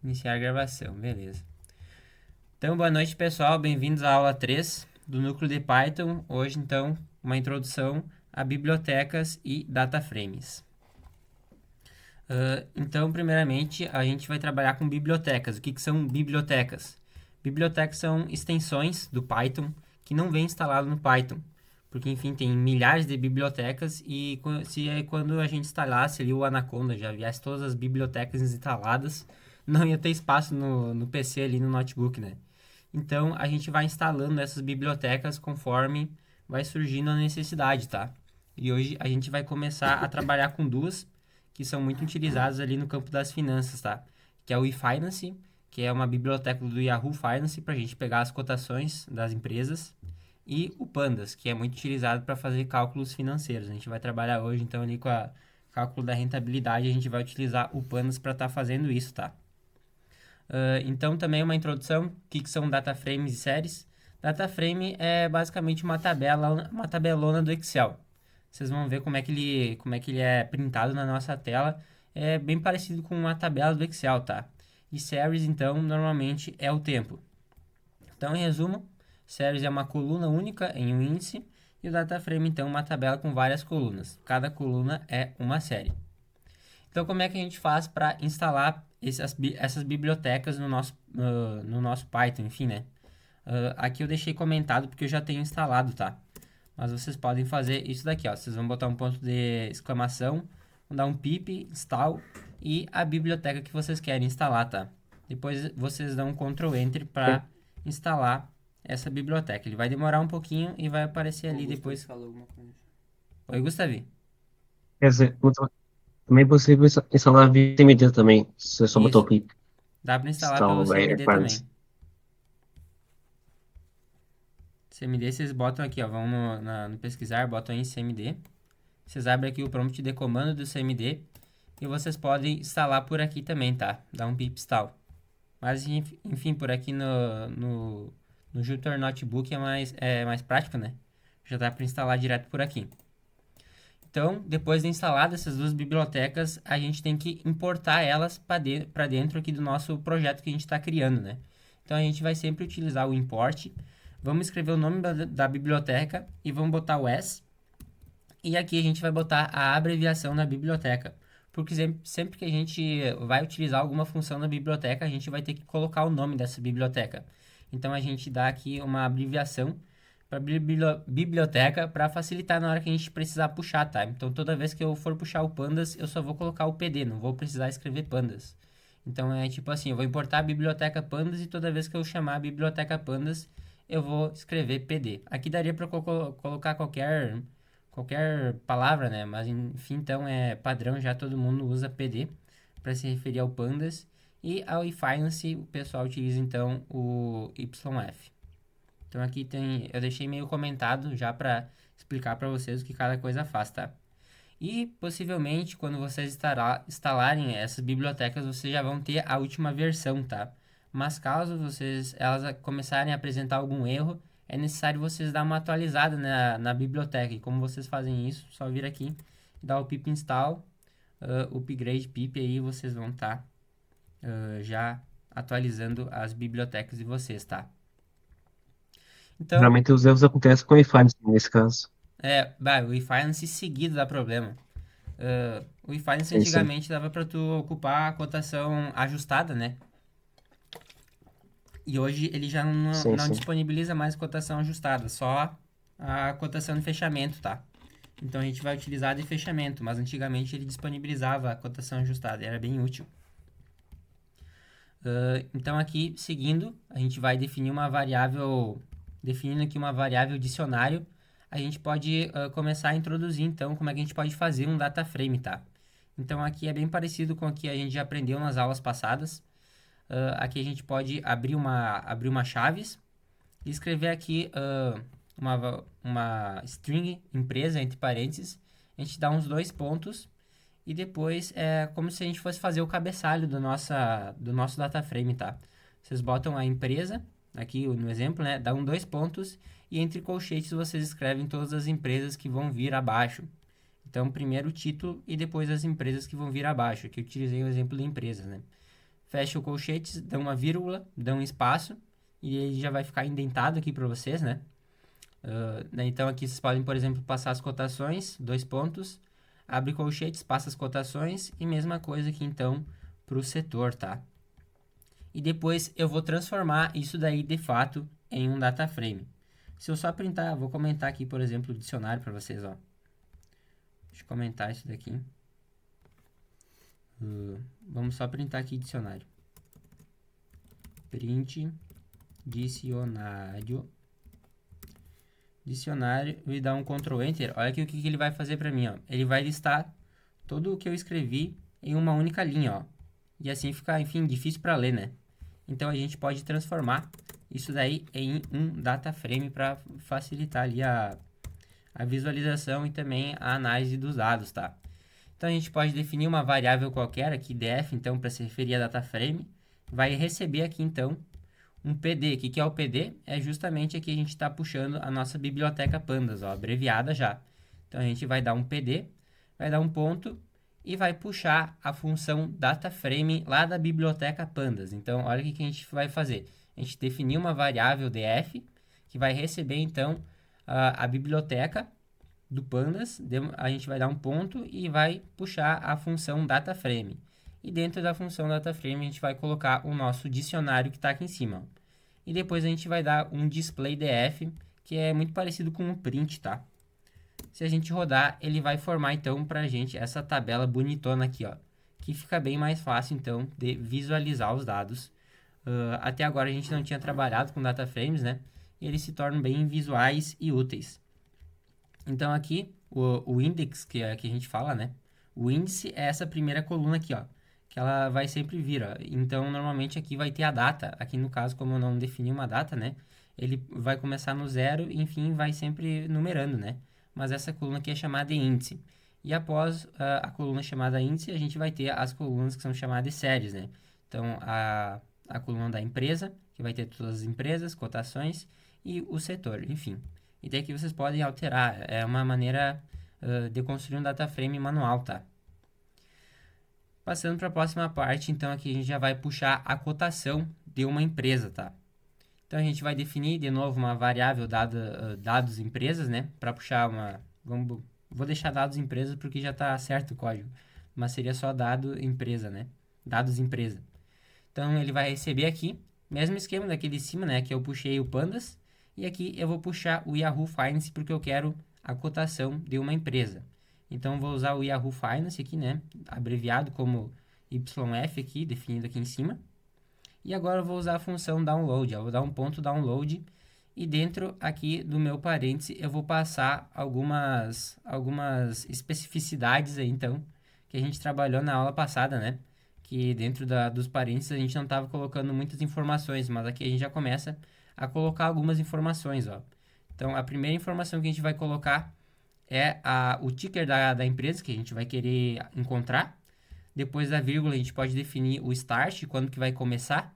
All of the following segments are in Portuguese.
Iniciar a gravação, beleza. Então, boa noite, pessoal. Bem-vindos à aula 3 do Núcleo de Python. Hoje, então, uma introdução a bibliotecas e data frames. Então, primeiramente, a gente vai trabalhar com bibliotecas. O que são bibliotecas? Bibliotecas são extensões do Python que não vem instalado no Python. Porque, enfim, tem milhares de bibliotecas e quando a gente instalasse ali o Anaconda, já viesse todas as bibliotecas instaladas, não ia ter espaço no PC ali no notebook, né? Então, a gente vai instalando essas bibliotecas conforme vai surgindo a necessidade, tá? E hoje a gente vai começar a trabalhar com duas que são muito utilizadas ali no campo das finanças, tá? Que é o eFinance, que é uma biblioteca do Yahoo Finance para a gente pegar as cotações das empresas, e o Pandas, que é muito utilizado para fazer cálculos financeiros. A gente vai trabalhar hoje, então, ali com o cálculo da rentabilidade, a gente vai utilizar o Pandas para estar fazendo isso, tá? Então, também uma introdução, o que são data frames e séries. Data frame é basicamente uma tabelona do Excel. Vocês vão ver como é que ele é printado na nossa tela. É bem parecido com uma tabela do Excel, tá? E series, então, normalmente é o tempo. Então, em resumo, series é uma coluna única em um índice e o data frame, então, é uma tabela com várias colunas. Cada coluna é uma série. Então, como é que a gente faz para instalar essas bibliotecas no nosso Python, enfim, né? Aqui eu deixei comentado porque eu já tenho instalado, tá? Mas vocês podem fazer isso daqui, ó. Vocês vão botar um ponto de exclamação, vão dar um pip, install e a biblioteca que vocês querem instalar, tá? Depois vocês dão um Ctrl Enter para instalar essa biblioteca. Ele vai demorar um pouquinho e vai aparecer ali depois. Falou alguma coisa. Oi, Gustavi. Quer dizer, também é possível instalar via CMD também. Se você só botar o Isso. clique Dá para instalar pelo install CMD requirements. também. CMD vocês botam aqui, ó. Vão no pesquisar, botam em CMD. Vocês abrem aqui o prompt de comando do CMD e vocês podem instalar por aqui também, tá? Dá um pip install. Mas enfim, por aqui no Jupyter Notebook é mais prático, né? Já dá para instalar direto por aqui. Então, depois de instaladas essas duas bibliotecas, a gente tem que importar elas para dentro aqui do nosso projeto que a gente está criando, né? Então, a gente vai sempre utilizar o import. Vamos escrever o nome da biblioteca e vamos botar o S. E aqui a gente vai botar a abreviação da biblioteca. Porque sempre que a gente vai utilizar alguma função na biblioteca, a gente vai ter que colocar o nome dessa biblioteca. Então a gente dá aqui uma abreviação para biblioteca para facilitar na hora que a gente precisar puxar, tá? Então toda vez que eu for puxar o pandas, eu só vou colocar o PD, não vou precisar escrever pandas. Então é tipo assim, eu vou importar a biblioteca pandas e toda vez que eu chamar a biblioteca pandas, eu vou escrever PD. Aqui daria para colocar qualquer palavra, né? Mas enfim, então é padrão, já todo mundo usa PD para se referir ao pandas. E ao eFinance o pessoal utiliza então o YF. Então aqui eu deixei meio comentado já para explicar para vocês o que cada coisa faz, tá? E possivelmente quando vocês instalarem essas bibliotecas, vocês já vão ter a última versão, tá? Mas caso elas começarem a apresentar algum erro, é necessário vocês dar uma atualizada na biblioteca. E como vocês fazem isso? Só vir aqui, dar o pip install, upgrade pip, aí vocês vão estar já atualizando as bibliotecas de vocês, tá? Então, Geralmente os erros acontecem com o iFinance nesse caso. o eFinance seguido dá problema. O eFinance Sim, sim. antigamente dava para tu ocupar a cotação ajustada, né? E hoje ele já não, Sim, não sim. disponibiliza mais cotação ajustada, só a cotação de fechamento, tá? Então a gente vai utilizar de fechamento, mas antigamente ele disponibilizava a cotação ajustada, era bem útil. Então aqui, seguindo, a gente vai definir uma variável, definindo aqui uma variável dicionário, a gente pode começar a introduzir então como é que a gente pode fazer um data frame, tá? Então aqui é bem parecido com o que a gente já aprendeu nas aulas passadas. Aqui a gente pode abrir uma chaves e escrever aqui uma string empresa entre parênteses. A gente dá uns dois pontos e depois é como se a gente fosse fazer o cabeçalho do nosso data frame, tá? Vocês botam a empresa, aqui no exemplo, né? Dá dois pontos e entre colchetes vocês escrevem todas as empresas que vão vir abaixo. Então, primeiro o título e depois as empresas que vão vir abaixo. Aqui eu utilizei o exemplo de empresas, né? fecha o colchetes, dá uma vírgula, dá um espaço, e ele já vai ficar indentado aqui para vocês, né? Então aqui vocês podem, por exemplo, passar as cotações, 2 pontos, abre colchetes, passa as cotações, e mesma coisa aqui então para o setor, tá? E depois eu vou transformar isso daí de fato em um data frame. Se eu só printar, vou comentar aqui, por exemplo, o dicionário para vocês, ó. Deixa eu comentar isso daqui. Vamos só printar aqui dicionário. Print dicionário. Dicionário e dar um Ctrl Enter. Olha aqui o que ele vai fazer para mim, ó. Ele vai listar tudo o que eu escrevi em uma única linha, ó. E assim fica, enfim, difícil para ler, né? Então a gente pode transformar isso daí em um data frame para facilitar ali a visualização e também a análise dos dados, tá? Então a gente pode definir uma variável qualquer aqui, def, então para se referir a data frame, vai receber aqui então um PD. O que é o PD? É justamente aqui a gente está puxando a nossa biblioteca pandas, ó, abreviada já. Então a gente vai dar um PD, vai dar um ponto e vai puxar a função DataFrame lá da biblioteca pandas. Então olha o que a gente vai fazer. A gente definiu uma variável df que vai receber então a biblioteca do pandas, a gente vai dar um ponto e vai puxar a função DataFrame. E dentro da função DataFrame a gente vai colocar o nosso dicionário que está aqui em cima. E depois a gente vai dar um display df, que é muito parecido com um print, tá? Se a gente rodar, ele vai formar então pra gente essa tabela bonitona aqui, ó. Que fica bem mais fácil então de visualizar os dados. Até agora a gente não tinha trabalhado com data frames, né? E eles se tornam bem visuais e úteis. Então aqui, o index que a gente fala, né? O índice é essa primeira coluna aqui, ó. Que ela vai sempre vir, ó. Então, normalmente aqui vai ter a data. Aqui no caso, como eu não defini uma data, né? Ele vai começar no zero e, enfim, vai sempre numerando, né? Mas essa coluna aqui é chamada de índice. E após a coluna chamada índice, a gente vai ter as colunas que são chamadas de séries, né? Então, a coluna da empresa, que vai ter todas as empresas, cotações e o setor, enfim. E daí que vocês podem alterar. É uma maneira de construir um data frame manual, tá? Passando para a próxima parte, então aqui a gente já vai puxar a cotação de uma empresa, tá? Então a gente vai definir de novo uma variável dados empresas, né? Para puxar uma... vou deixar dados empresas porque já está certo o código. Mas seria só dado empresa, né? Dados empresa. Então ele vai receber aqui, mesmo esquema daquele de cima, né? Que eu puxei o pandas. E aqui eu vou puxar o Yahoo Finance porque eu quero a cotação de uma empresa. Então vou usar o Yahoo Finance aqui, né? Abreviado como YF aqui, definido aqui em cima. E agora eu vou usar a função download. Eu vou dar um ponto download e dentro aqui do meu parêntese eu vou passar algumas especificidades aí, então, que a gente trabalhou na aula passada, né? Que dentro dos parênteses a gente não estava colocando muitas informações, mas aqui a gente já começa a colocar algumas informações, ó. Então, a primeira informação que a gente vai colocar é o ticker da empresa que a gente vai querer encontrar. Depois da vírgula, a gente pode definir o start, quando que vai começar.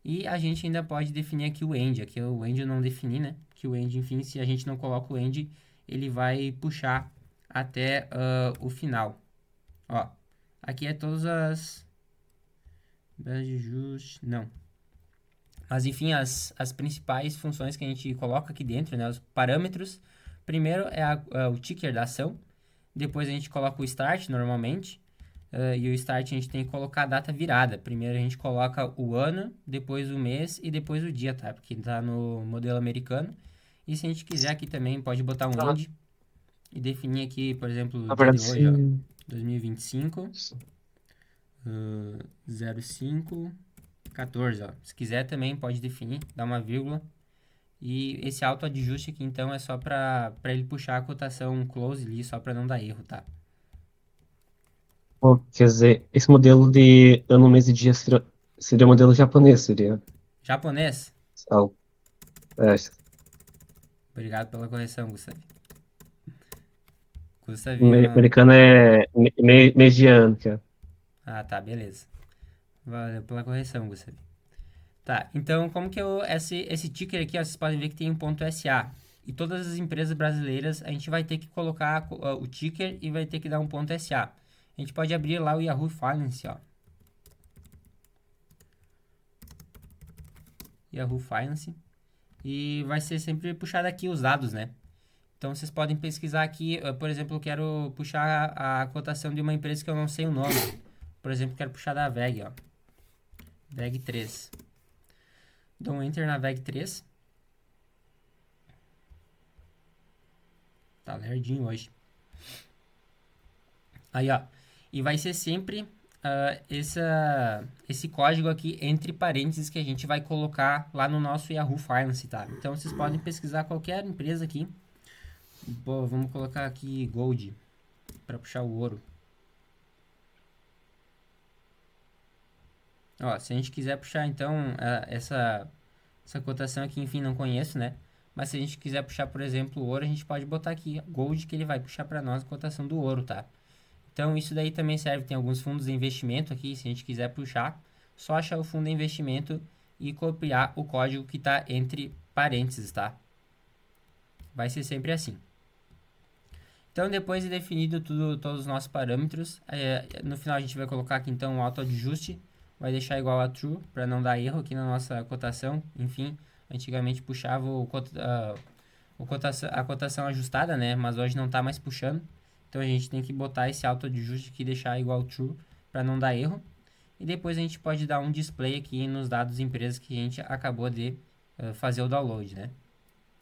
E a gente ainda pode definir aqui o end. Aqui o end eu não defini, né? Que o end, enfim, se a gente não coloca o end, ele vai puxar até o final. Ó, aqui é todas as... Não. Mas, enfim, as principais funções que a gente coloca aqui dentro, né? Os parâmetros. Primeiro é o ticker da ação. Depois a gente coloca o start, normalmente. E o start a gente tem que colocar a data virada. Primeiro a gente coloca o ano, depois o mês e depois o dia, tá? Porque tá no modelo americano. E se a gente quiser aqui também, pode botar um end e definir aqui, por exemplo, o Na dia de verdade, hoje, ó. 2025, 05, 14, ó. Se quiser também pode definir, dar uma vírgula. E esse autoadjuste aqui, então, é só para ele puxar a cotação close ali, só para não dar erro, tá? Bom, quer dizer, esse modelo de ano, mês e dia seria modelo japonês, seria Japonês? algo. É, Obrigado pela correção, Gustavo. Gustavinho. americano é mediano, que é. Ah, tá, beleza. Valeu pela correção, Gustavo. Tá, então como que esse ticker aqui, ó, vocês podem ver que tem um ponto SA. E todas as empresas brasileiras, a gente vai ter que colocar o ticker e vai ter que dar um ponto SA. A gente pode abrir lá o Yahoo Finance, ó. Yahoo Finance. E vai ser sempre puxado aqui os dados, né? Então vocês podem pesquisar aqui, por exemplo, eu quero puxar a cotação de uma empresa que eu não sei o nome. Por exemplo, quero puxar da VEG, ó. VEG 3. Dou um Enter na VEG 3. Tá lerdinho hoje. Aí, ó. E vai ser sempre esse código aqui entre parênteses que a gente vai colocar lá no nosso Yahoo Finance, tá? Então vocês podem pesquisar qualquer empresa aqui. Pô, vamos colocar aqui Gold para puxar o ouro. Ó, se a gente quiser puxar então essa cotação aqui, enfim, não conheço, né? Mas se a gente quiser puxar, por exemplo, o ouro, a gente pode botar aqui Gold, que ele vai puxar para nós a cotação do ouro, tá? Então isso daí também serve, tem alguns fundos de investimento aqui, se a gente quiser puxar, só achar o fundo de investimento e copiar o código que está entre parênteses, tá? Vai ser sempre assim. Então depois de definido todos os nossos parâmetros, no final a gente vai colocar aqui então o autoajuste, vai deixar igual a true para não dar erro aqui na nossa cotação. Enfim, antigamente puxava a cotação ajustada, né? Mas hoje não está mais puxando. Então a gente tem que botar esse autoajuste aqui e deixar igual true para não dar erro. E depois a gente pode dar um display aqui nos dados empresas que a gente acabou de fazer o download, né?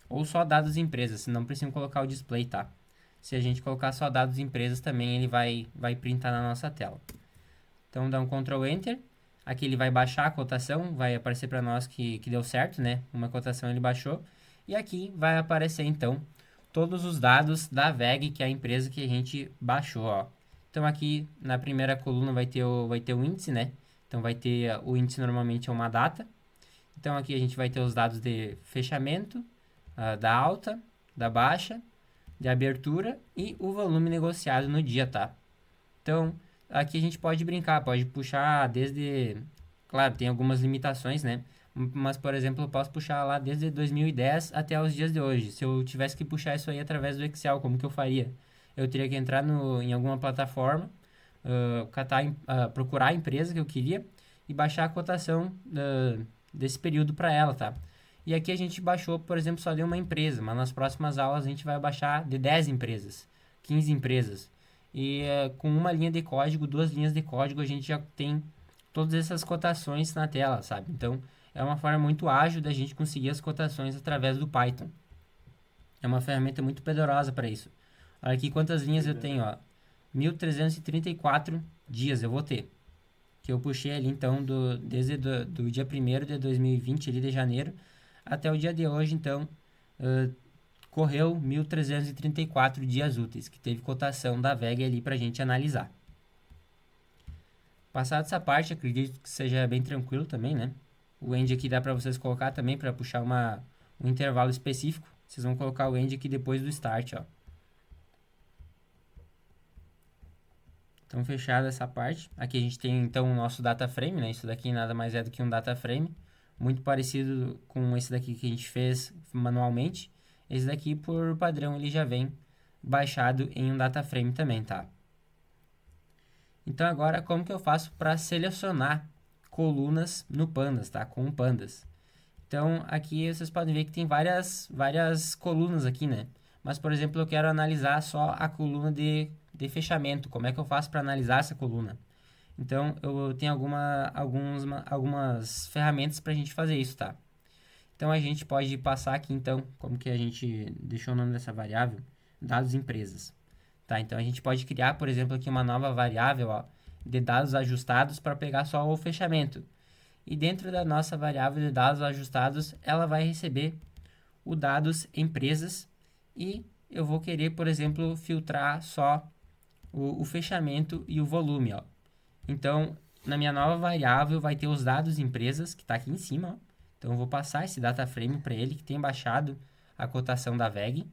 Ou só dados empresas, não precisa colocar o display, tá? Se a gente colocar só dados empresas também ele vai printar na nossa tela. Então dá um Ctrl Enter. Aqui ele vai baixar a cotação, vai aparecer para nós que deu certo, né? Uma cotação ele baixou. E aqui vai aparecer então todos os dados da VEG, que é a empresa que a gente baixou, ó. Então aqui na primeira coluna vai ter o índice, né? Então vai ter o índice normalmente é uma data. Então aqui a gente vai ter os dados de fechamento, da alta, da baixa, de abertura e o volume negociado no dia, tá? Então aqui a gente pode brincar, pode puxar desde... Claro, tem algumas limitações, né? Mas, por exemplo, eu posso puxar lá desde 2010 até os dias de hoje. Se eu tivesse que puxar isso aí através do Excel, como que eu faria? Eu teria que entrar em alguma plataforma, procurar a empresa que eu queria e baixar a cotação desse período para ela, tá? E aqui a gente baixou, por exemplo, só de uma empresa, mas nas próximas aulas a gente vai baixar de 10 empresas, 15 empresas. E com uma linha de código, 2 linhas de código, a gente já tem todas essas cotações na tela, sabe? Então, é uma forma muito ágil da gente conseguir as cotações através do Python. É uma ferramenta muito poderosa para isso. Olha aqui quantas linhas eu tenho, ó. 1.334 dias eu vou ter. Que eu puxei ali, então, desde do dia 1º de 2020, ali de janeiro, até o dia de hoje, então, correu 1.334 dias úteis, que teve cotação da VEG ali para a gente analisar. Passado essa parte, acredito que seja bem tranquilo também, né? O end aqui dá para vocês colocar também para puxar um intervalo específico. Vocês vão colocar o end aqui depois do start, ó. Então, fechada essa parte. Aqui a gente tem, então, o nosso data frame, né? Isso daqui nada mais é do que um data frame. Muito parecido com esse daqui que a gente fez manualmente. Esse daqui, por padrão, ele já vem baixado em um data frame também, tá? Então, agora, como que eu faço para selecionar colunas no Pandas, tá? Com o Pandas. Então, aqui vocês podem ver que tem várias colunas aqui, né? Mas, por exemplo, eu quero analisar só a coluna de fechamento. Como é que eu faço para analisar essa coluna? Então, eu tenho algumas ferramentas para a gente fazer isso, tá? Então, a gente pode passar aqui, então, como que a gente deixou o nome dessa variável? Dados empresas. Tá? Então, a gente pode criar, por exemplo, aqui uma nova variável, ó, de dados ajustados para pegar só o fechamento. E dentro da nossa variável de dados ajustados, ela vai receber o dados empresas e eu vou querer, por exemplo, filtrar só o fechamento e o volume, ó. Então, na minha nova variável vai ter os dados empresas, que está aqui em cima, ó. Então, eu vou passar esse data frame para ele, que tem baixado a cotação da VEG.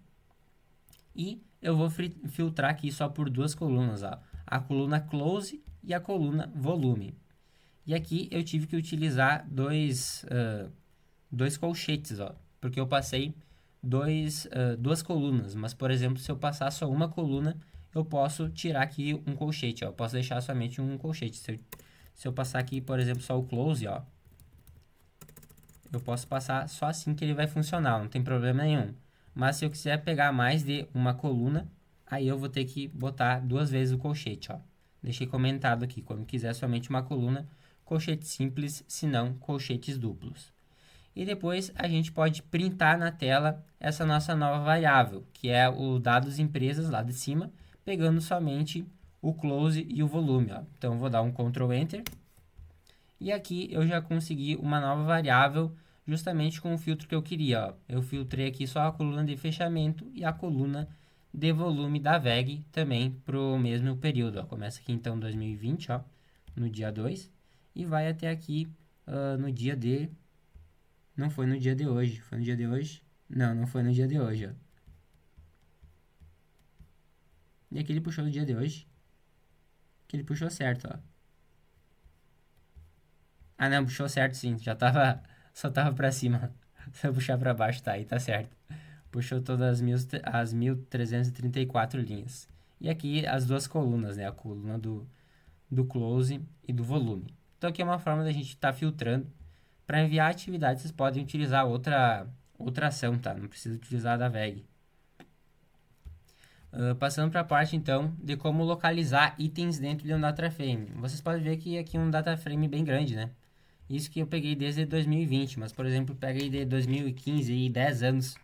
E eu vou filtrar aqui só por 2 colunas, ó. A coluna close e a coluna volume. E aqui eu tive que utilizar dois colchetes, ó, porque eu passei duas colunas. Mas, por exemplo, se eu passar só uma coluna, eu posso tirar aqui um colchete, ó. Eu posso deixar somente um colchete. Se eu passar aqui, por exemplo, só o close, ó, eu posso passar só assim que ele vai funcionar, não tem problema nenhum. Mas se eu quiser pegar mais de uma coluna, aí eu vou ter que botar 2 vezes o colchete, ó. Deixei comentado aqui, quando quiser somente uma coluna, colchete simples, se não, colchetes duplos. E depois a gente pode printar na tela essa nossa nova variável, que é o dados empresas lá de cima, pegando somente o close e o volume, ó. Então eu vou dar um Ctrl Enter e aqui eu já consegui uma nova variável justamente com o filtro que eu queria, ó. Eu filtrei aqui só a coluna de fechamento e a coluna de volume da VEG também para o mesmo período, ó. Começa aqui então 2020, ó, no dia 2 e vai até aqui no dia de... Não foi no dia de hoje, foi no dia de hoje? Não, não foi no dia de hoje, ó. E aqui ele puxou no dia de hoje, que ele puxou certo, ó. Ah, não, puxou certo sim, já tava, só tava pra cima. Se eu puxar pra baixo, tá aí, tá certo. Puxou todas as 1334 linhas. E aqui as duas colunas, né? A coluna do close e do volume. Então aqui é uma forma da gente estar filtrando. Para enviar atividades, vocês podem utilizar outra ação, tá? Não precisa utilizar a da VEG. Passando para a parte então de como localizar itens dentro de um data frame. Vocês podem ver que aqui é um data frame bem grande, né? Isso que eu peguei desde 2020, mas por exemplo, peguei de 2015 e 10 anos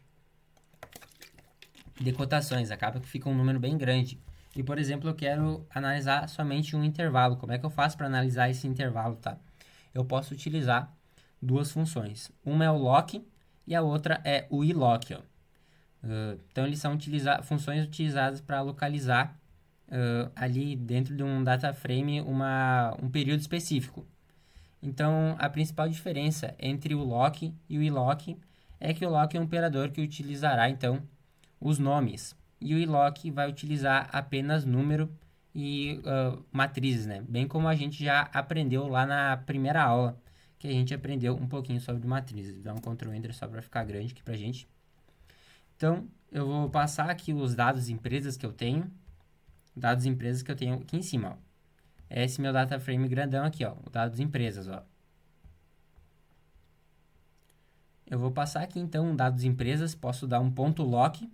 de cotações, acaba que fica um número bem grande. E por exemplo, eu quero analisar somente um intervalo. Como é que eu faço para analisar esse intervalo, tá? Eu posso utilizar duas funções. Uma é o lock e a outra é o iLock, ó. Então, eles são funções utilizadas para localizar ali dentro de um data frame um período específico. Então, a principal diferença entre o lock e o iLock é que o lock é um operador que utilizará, então, os nomes. E o iLock vai utilizar apenas número e matrizes, né? Bem como a gente já aprendeu lá na primeira aula, que a gente aprendeu um pouquinho sobre matrizes. Vou dar um Ctrl Enter só para ficar grande aqui pra gente. Então, eu vou passar aqui os dados de empresas que eu tenho. Dados de empresas que eu tenho aqui em cima, ó. É esse meu data frame grandão aqui, ó. O dados de empresas, ó. Eu vou passar aqui, então, dados de empresas. Posso dar um ponto lock.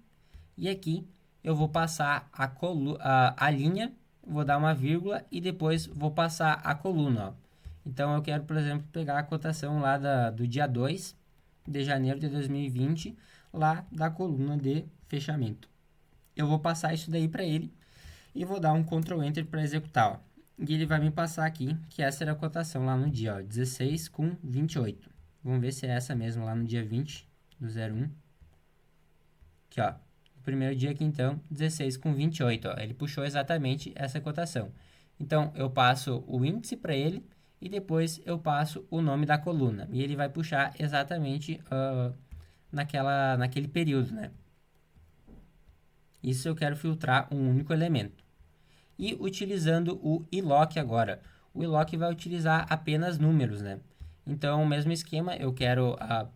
E aqui, eu vou passar a linha. Vou dar uma vírgula. E depois, vou passar a coluna, ó. Então, eu quero, por exemplo, pegar a cotação lá do dia 2 de janeiro de 2020, lá da coluna de fechamento. Eu vou passar isso daí para ele e vou dar um Ctrl Enter para executar, ó. E ele vai me passar aqui que essa era a cotação lá no dia, ó, 16 com 28. Vamos ver se é essa mesmo lá no dia 20 do 01. Aqui, ó. O primeiro dia aqui então, 16 com 28, ó. Ele puxou exatamente essa cotação. Então, eu passo o índice para ele e depois eu passo o nome da coluna. E ele vai puxar exatamente naquele período, né? Isso eu quero filtrar um único elemento. E utilizando o iLock agora. O iLock vai utilizar apenas números, né? Então, o mesmo esquema,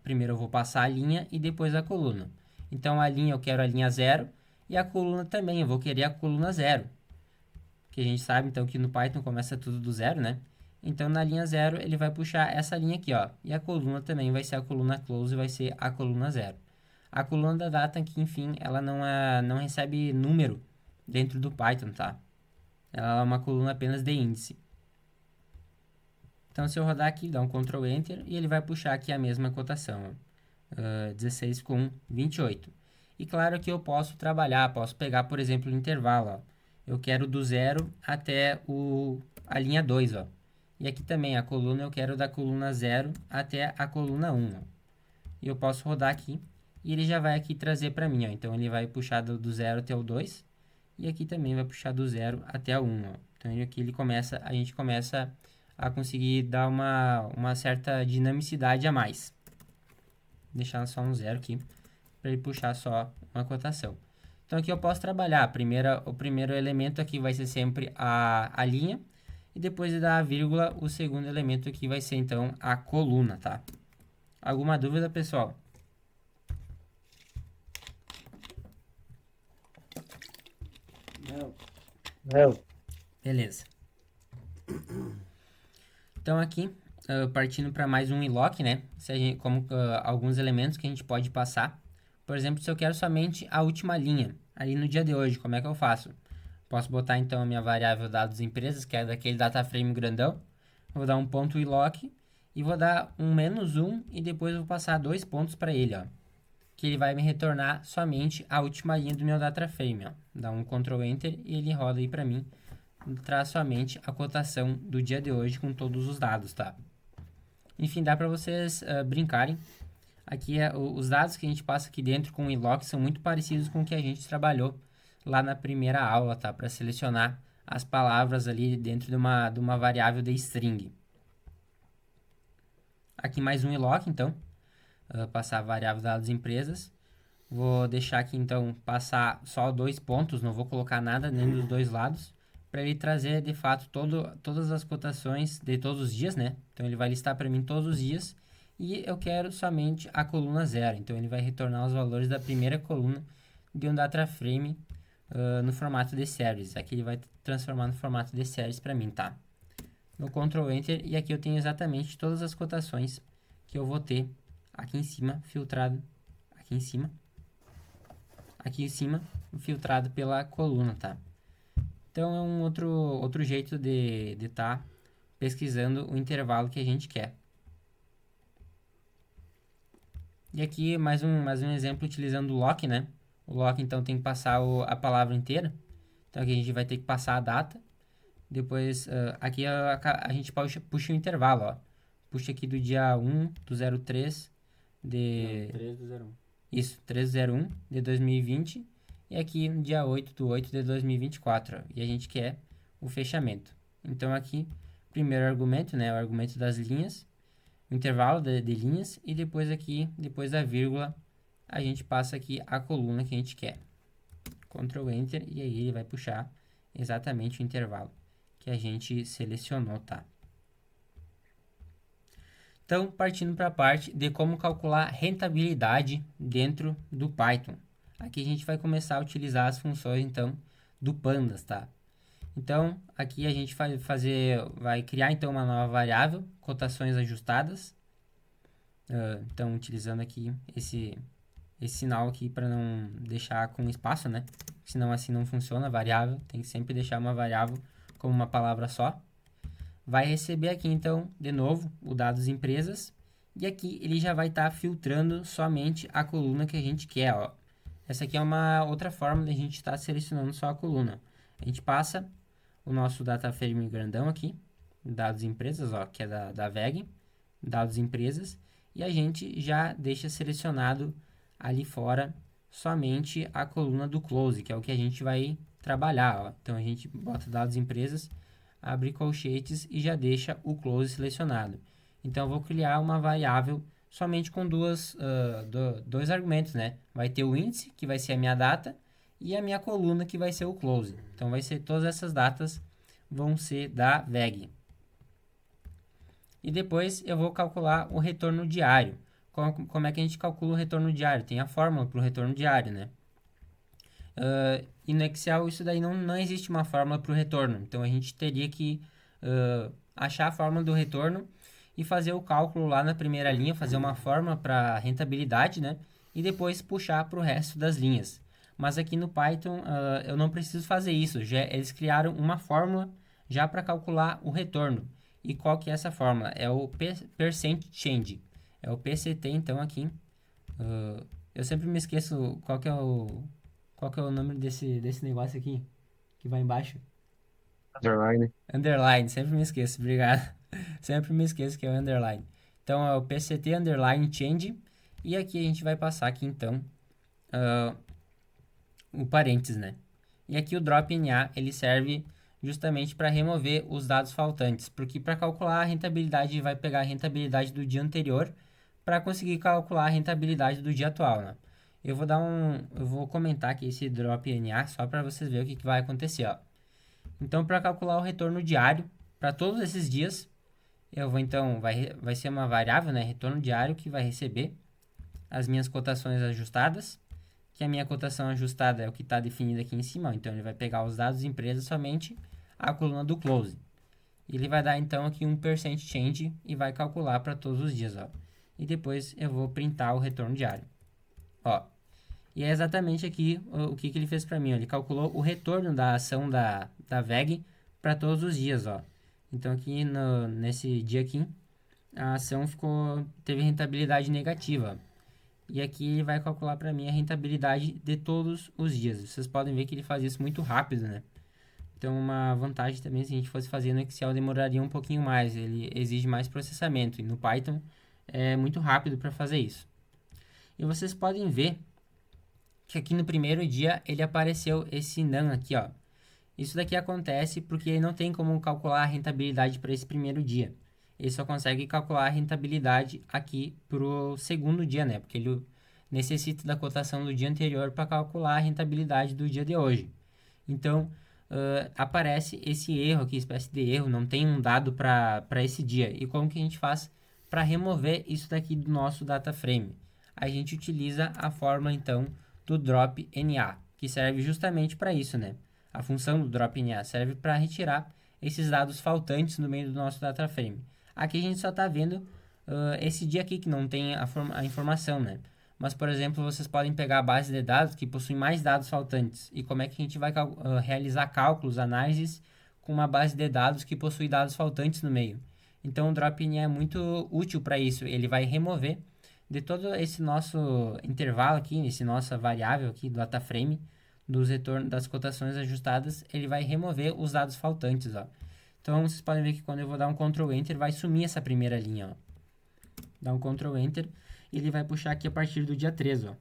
primeiro eu vou passar a linha e depois a coluna. Então, a linha eu quero a linha 0 e a coluna também, eu vou querer a coluna 0. Que a gente sabe, então, que no Python começa tudo do zero, né? Então, na linha 0, ele vai puxar essa linha aqui, ó. E a coluna também vai ser a coluna close, vai ser a coluna 0. A coluna da data, que enfim, ela não recebe número dentro do Python, tá? Ela é uma coluna apenas de índice. Então, se eu rodar aqui, dar um Ctrl Enter, e ele vai puxar aqui a mesma cotação, 16 com 28. E claro que eu posso trabalhar, posso pegar, por exemplo, o intervalo, ó. Eu quero do 0 até a linha 2, ó. E aqui também, a coluna, eu quero da coluna 0 até a coluna 1, ó. E eu posso rodar aqui, e ele já vai aqui trazer para mim, ó. Então, ele vai puxar do 0 até o 2, e aqui também vai puxar do 0 até o 1, ó. Então, aqui a gente começa a conseguir dar uma certa dinamicidade a mais. Deixar só um 0 aqui, para ele puxar só uma cotação. Então, aqui eu posso trabalhar. O primeiro elemento aqui vai ser sempre a linha, e depois de dar a vírgula, o segundo elemento aqui vai ser, então, a coluna, tá? Alguma dúvida, pessoal? Não. Não. Beleza. Então, aqui, partindo para mais um ILOC, né? Se a gente, como alguns elementos que a gente pode passar. Por exemplo, se eu quero somente a última linha, ali no dia de hoje, como é que eu faço? Posso botar então a minha variável dados empresas, que é daquele data frame grandão. Vou dar um ponto ILOC e vou dar um -1 e depois vou passar 2 pontos para ele, ó. Que ele vai me retornar somente a última linha do meu data frame, ó. Dá um Ctrl Enter e ele roda aí para mim. Traz somente a cotação do dia de hoje com todos os dados, tá? Enfim, dá para vocês brincarem. Aqui os dados que a gente passa aqui dentro com o ILOC são muito parecidos com o que a gente trabalhou lá na primeira aula, tá? Para selecionar as palavras ali dentro de uma variável de string. Aqui mais um ILOC, então. Passar a variável dados empresas. Vou deixar aqui, então, passar só 2 pontos, não vou colocar nada nem dos dois lados, para ele trazer, de fato, todas as cotações de todos os dias, né? Então, ele vai listar para mim todos os dias e eu quero somente a coluna 0. Então, ele vai retornar os valores da primeira coluna de um data frame no formato de series. Aqui ele vai transformar no formato de series para mim, tá? No Ctrl Enter e aqui eu tenho exatamente todas as cotações que eu vou ter aqui em cima, filtrado aqui em cima, filtrado pela coluna, tá? Então, é um outro jeito de estar pesquisando o intervalo que a gente quer. E aqui, mais um exemplo utilizando o lock, né? O lock, então, tem que passar a palavra inteira. Então, aqui a gente vai ter que passar a data. Depois, aqui a gente puxa o intervalo, ó. Puxa aqui do dia 1 do 03 de... Não, 3 do 01. Isso, 3/01 de 2020 e aqui no dia 8 do 8 de 2024, ó, e a gente quer o fechamento. Então aqui, primeiro argumento, né, o argumento das linhas, o intervalo de linhas e depois aqui, depois da vírgula, a gente passa aqui a coluna que a gente quer. Ctrl Enter e aí ele vai puxar exatamente o intervalo que a gente selecionou, tá? Então, partindo para a parte de como calcular rentabilidade dentro do Python. Aqui a gente vai começar a utilizar as funções, então, do Pandas, tá? Então, aqui a gente vai criar, então, uma nova variável, cotações ajustadas. Então, utilizando aqui esse sinal aqui para não deixar com espaço, né? Senão assim não funciona a variável, tem que sempre deixar uma variável como uma palavra só. Vai receber aqui, então, de novo, o dados empresas. E aqui ele já vai estar filtrando somente a coluna que a gente quer, ó. Essa aqui é uma outra forma de a gente estar selecionando só a coluna. A gente passa o nosso data frame grandão aqui, dados empresas, ó, que é da VEG, dados empresas. E a gente já deixa selecionado ali fora somente a coluna do close, que é o que a gente vai trabalhar, ó. Então, a gente bota dados empresas, abre colchetes e já deixa o close selecionado. Então, eu vou criar uma variável somente com dois argumentos, né? Vai ter o índice, que vai ser a minha data, e a minha coluna, que vai ser o close. Então, vai ser todas essas datas vão ser da VEG. E depois eu vou calcular o retorno diário. Como é que a gente calcula o retorno diário? Tem a fórmula para o retorno diário, né? E no Excel isso daí não existe uma fórmula para o retorno. Então a gente teria que achar a fórmula do retorno e fazer o cálculo lá na primeira linha, fazer uma fórmula para rentabilidade, né? E depois puxar para o resto das linhas. Mas aqui no Python eu não preciso fazer isso. Eles criaram uma fórmula já para calcular o retorno. E qual que é essa fórmula? É o percent change. É o PCT, então, aqui. Eu sempre me esqueço qual que é o nome desse negócio aqui, que vai embaixo. Underline. Underline, sempre me esqueço, obrigado. Sempre me esqueço que é o underline. Então, é o PCT underline change. E aqui a gente vai passar aqui, então, o parênteses, né? E aqui o drop NA, ele serve justamente para remover os dados faltantes, porque para calcular a rentabilidade, vai pegar a rentabilidade do dia anterior para conseguir calcular a rentabilidade do dia atual, né? Eu vou comentar aqui esse drop NA só para vocês verem o que vai acontecer, ó. Então, para calcular o retorno diário para todos esses dias, eu vou então, vai ser uma variável, né, retorno diário, que vai receber as minhas cotações ajustadas, que a minha cotação ajustada é o que está definido aqui em cima, ó. Então ele vai pegar os dados empresas somente a coluna do close. Ele vai dar então aqui um percent change e vai calcular para todos os dias, ó. E depois eu vou printar o retorno diário. Ó, e é exatamente aqui o que ele fez para mim. Ó. Ele calculou o retorno da ação da VEG para todos os dias, ó. Então aqui nesse dia aqui, a ação teve rentabilidade negativa. E aqui ele vai calcular para mim a rentabilidade de todos os dias. Vocês podem ver que ele faz isso muito rápido, né? Então uma vantagem também, se a gente fosse fazer no Excel, demoraria um pouquinho mais. Ele exige mais processamento. E no Python é muito rápido para fazer isso. E vocês podem ver que aqui no primeiro dia ele apareceu esse none aqui, ó. Isso daqui acontece porque ele não tem como calcular a rentabilidade para esse primeiro dia. Ele só consegue calcular a rentabilidade aqui para o segundo dia, né? Porque ele necessita da cotação do dia anterior para calcular a rentabilidade do dia de hoje. Então, aparece esse erro aqui, espécie de erro, não tem um dado para esse dia. E como que a gente faz para remover isso daqui do nosso data frame? A gente utiliza a fórmula, então, do drop NA, que serve justamente para isso, né? A função do drop NA serve para retirar esses dados faltantes no meio do nosso data frame. Aqui a gente só está vendo esse dia aqui que não tem a informação, né? Mas, por exemplo, vocês podem pegar a base de dados que possui mais dados faltantes. E como é que a gente vai realizar cálculos, análises com uma base de dados que possui dados faltantes no meio? Então, o drop-in é muito útil para isso. Ele vai remover de todo esse nosso intervalo aqui, esse nossa variável aqui do data frame, dos retornos das cotações ajustadas, ele vai remover os dados faltantes, ó. Então, vocês podem ver que quando eu vou dar um Ctrl Enter, vai sumir essa primeira linha, ó. Dá um Ctrl Enter e ele vai puxar aqui a partir do dia 3, ó.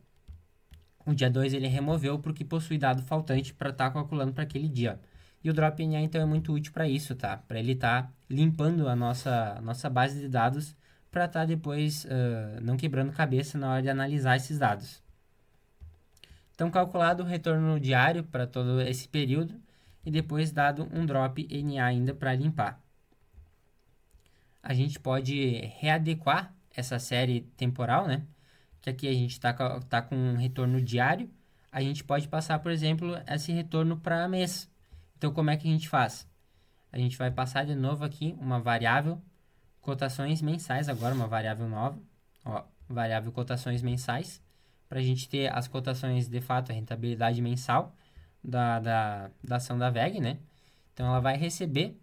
O dia 2 ele removeu porque possui dado faltante para estar calculando para aquele dia. E o Drop NA então é muito útil para isso, tá? Para ele estar limpando a nossa base de dados para estar depois não quebrando cabeça na hora de analisar esses dados. Então, calculado o retorno diário para todo esse período e depois dado um Drop NA ainda para limpar. A gente pode readequar essa série temporal, né? Que aqui a gente tá com um retorno diário. A gente pode passar, por exemplo, esse retorno para mês. Então, como é que a gente faz? A gente vai passar de novo aqui uma variável cotações mensais, agora uma variável nova. Ó, variável cotações mensais. Para a gente ter as cotações, de fato, a rentabilidade mensal da ação da VEG, né? Então, ela vai receber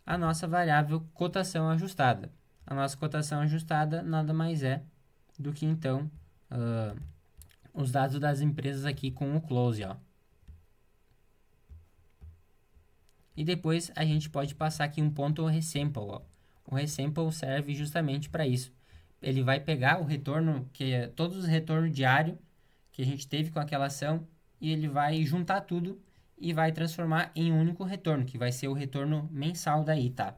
a nossa variável cotação ajustada. A nossa cotação ajustada nada mais é do que, então, os dados das empresas aqui com o close, ó. E depois a gente pode passar aqui um ponto resample, ó. O resample serve justamente para isso. Ele vai pegar o retorno, que é todos os retornos diários que a gente teve com aquela ação, e ele vai juntar tudo e vai transformar em um único retorno, que vai ser o retorno mensal daí, tá?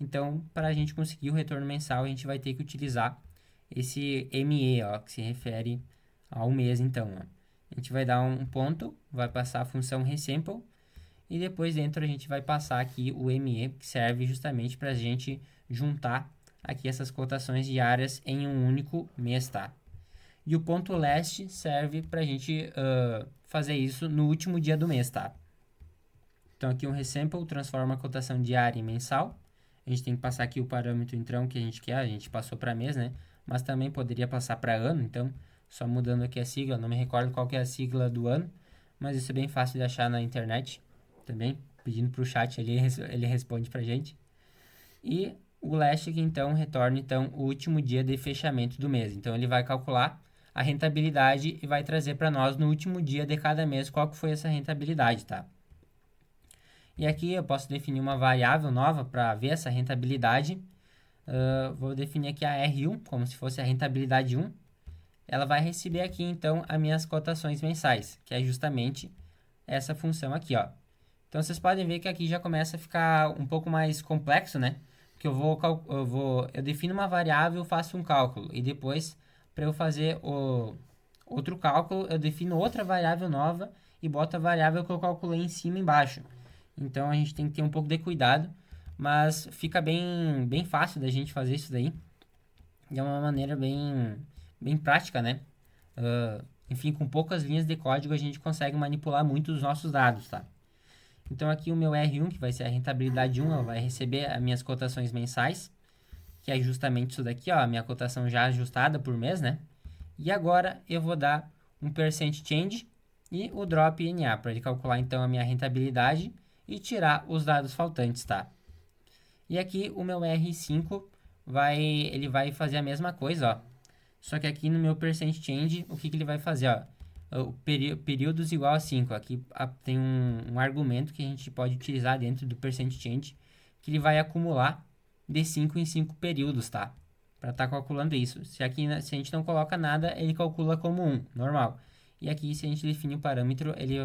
Então, para a gente conseguir o retorno mensal, a gente vai ter que utilizar esse ME, ó, que se refere ao mês, então, ó. A gente vai dar um ponto, vai passar a função resample, e depois dentro a gente vai passar aqui o ME, que serve justamente para a gente juntar aqui essas cotações diárias em um único mês, tá? E o ponto last serve para a gente fazer isso no último dia do mês, tá? Então aqui um resample transforma a cotação diária em mensal. A gente tem que passar aqui o parâmetro então que a gente quer, a gente passou para mês, né? Mas também poderia passar para ano, então só mudando aqui a sigla, não me recordo qual que é a sigla do ano, mas isso é bem fácil de achar na internet também, pedindo para o chat ali, ele responde para a gente. E o last que então retorna então o último dia de fechamento do mês. Então ele vai calcular a rentabilidade e vai trazer para nós no último dia de cada mês qual que foi essa rentabilidade, tá? E aqui eu posso definir uma variável nova para ver essa rentabilidade. Vou definir aqui a R1, como se fosse a rentabilidade 1. Ela vai receber aqui, então, as minhas cotações mensais, que é justamente essa função aqui, ó. Então, vocês podem ver que aqui já começa a ficar um pouco mais complexo, né? Porque eu defino uma variável, faço um cálculo, e depois, para eu fazer o outro cálculo, eu defino outra variável nova e boto a variável que eu calculei em cima e embaixo. Então, a gente tem que ter um pouco de cuidado, mas fica bem fácil da gente fazer isso daí. E é uma maneira bem prática, né? Enfim, com poucas linhas de código a gente consegue manipular muito os nossos dados, tá? Então aqui o meu R1, que vai ser a rentabilidade 1, ela vai receber as minhas cotações mensais, que é justamente isso daqui, ó, a minha cotação já ajustada por mês, né? E agora eu vou dar um percent change e o drop NA, para ele calcular então a minha rentabilidade e tirar os dados faltantes, tá? E aqui o meu R5 ele vai fazer a mesma coisa, ó. Só que aqui no meu percent change, o que ele vai fazer, ó? O períodos igual a 5. Aqui tem um argumento que a gente pode utilizar dentro do percent change, que ele vai acumular de 5 em 5 períodos, tá? Para estar calculando isso. Se aqui se a gente não coloca nada, ele calcula como 1, normal. E aqui, se a gente definir o parâmetro, ele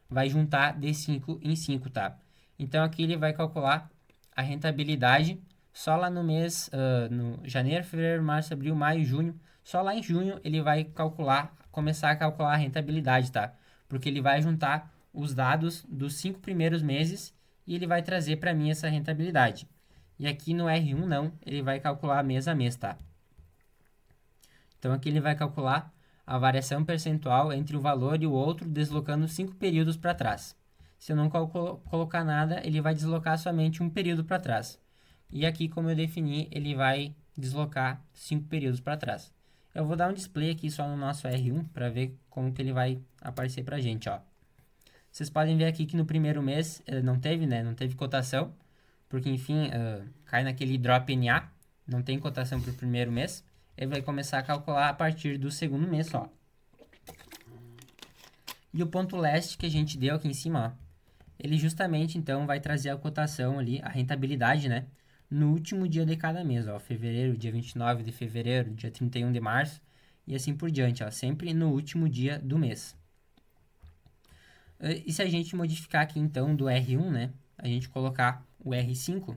vai juntar de 5 em 5, tá? Então aqui ele vai calcular a rentabilidade só lá no mês, no janeiro, fevereiro, março, abril, maio, junho. Só lá em junho ele vai começar a calcular a rentabilidade, tá? Porque ele vai juntar os dados dos 5 primeiros meses e ele vai trazer para mim essa rentabilidade. E aqui no R1 não, ele vai calcular mês a mês, tá? Então aqui ele vai calcular a variação percentual entre o valor e o outro, deslocando 5 períodos para trás. Se eu não colocar nada, ele vai deslocar somente um período para trás. E aqui, como eu defini, ele vai deslocar 5 períodos para trás. Eu vou dar um display aqui só no nosso R1 para ver como que ele vai aparecer para a gente, ó. Vocês podem ver aqui que no primeiro mês não teve, né? Não teve cotação, porque enfim, cai naquele drop NA, não tem cotação para o primeiro mês. Ele vai começar a calcular a partir do segundo mês só. E o ponto leste que a gente deu aqui em cima, ó, ele justamente então vai trazer a cotação ali, a rentabilidade, né? No último dia de cada mês, ó, fevereiro, dia 29 de fevereiro, dia 31 de março e assim por diante, ó, sempre no último dia do mês. E se a gente modificar aqui então do R1, né? A gente colocar o R5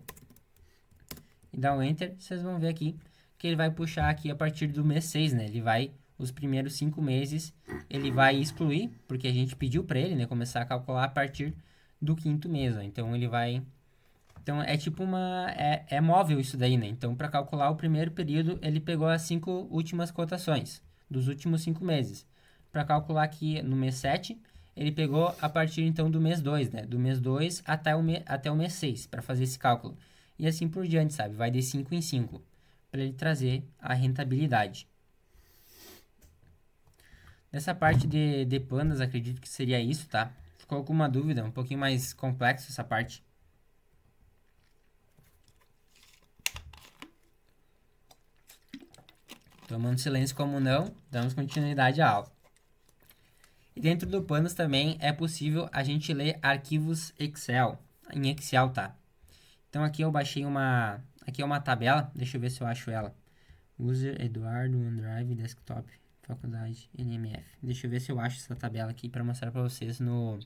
e dar um Enter, vocês vão ver aqui que ele vai puxar aqui a partir do mês 6, né? Ele vai, os primeiros 5 meses, ele vai excluir, porque a gente pediu para ele, né? Começar a calcular a partir do 5º mês, ó. Então ele vai... Então é tipo é móvel isso daí, né? Então para calcular o primeiro período, ele pegou as 5 últimas cotações dos últimos 5 meses. Para calcular aqui no mês 7, ele pegou a partir então do mês 2, né? Do mês 2 até o mês 6, para fazer esse cálculo. E assim por diante, sabe? Vai de 5 em 5, para ele trazer a rentabilidade. Nessa parte de pandas, acredito que seria isso, tá? Ficou alguma dúvida? Um pouquinho mais complexo essa parte. Tomando silêncio como não, damos continuidade à aula. E dentro do Pandas também é possível a gente ler arquivos Excel, em Excel, tá? Então aqui eu baixei aqui é uma tabela, deixa eu ver se eu acho ela. User Eduardo OneDrive Desktop, Faculdade NMF. Deixa eu ver se eu acho essa tabela aqui para mostrar para vocês no...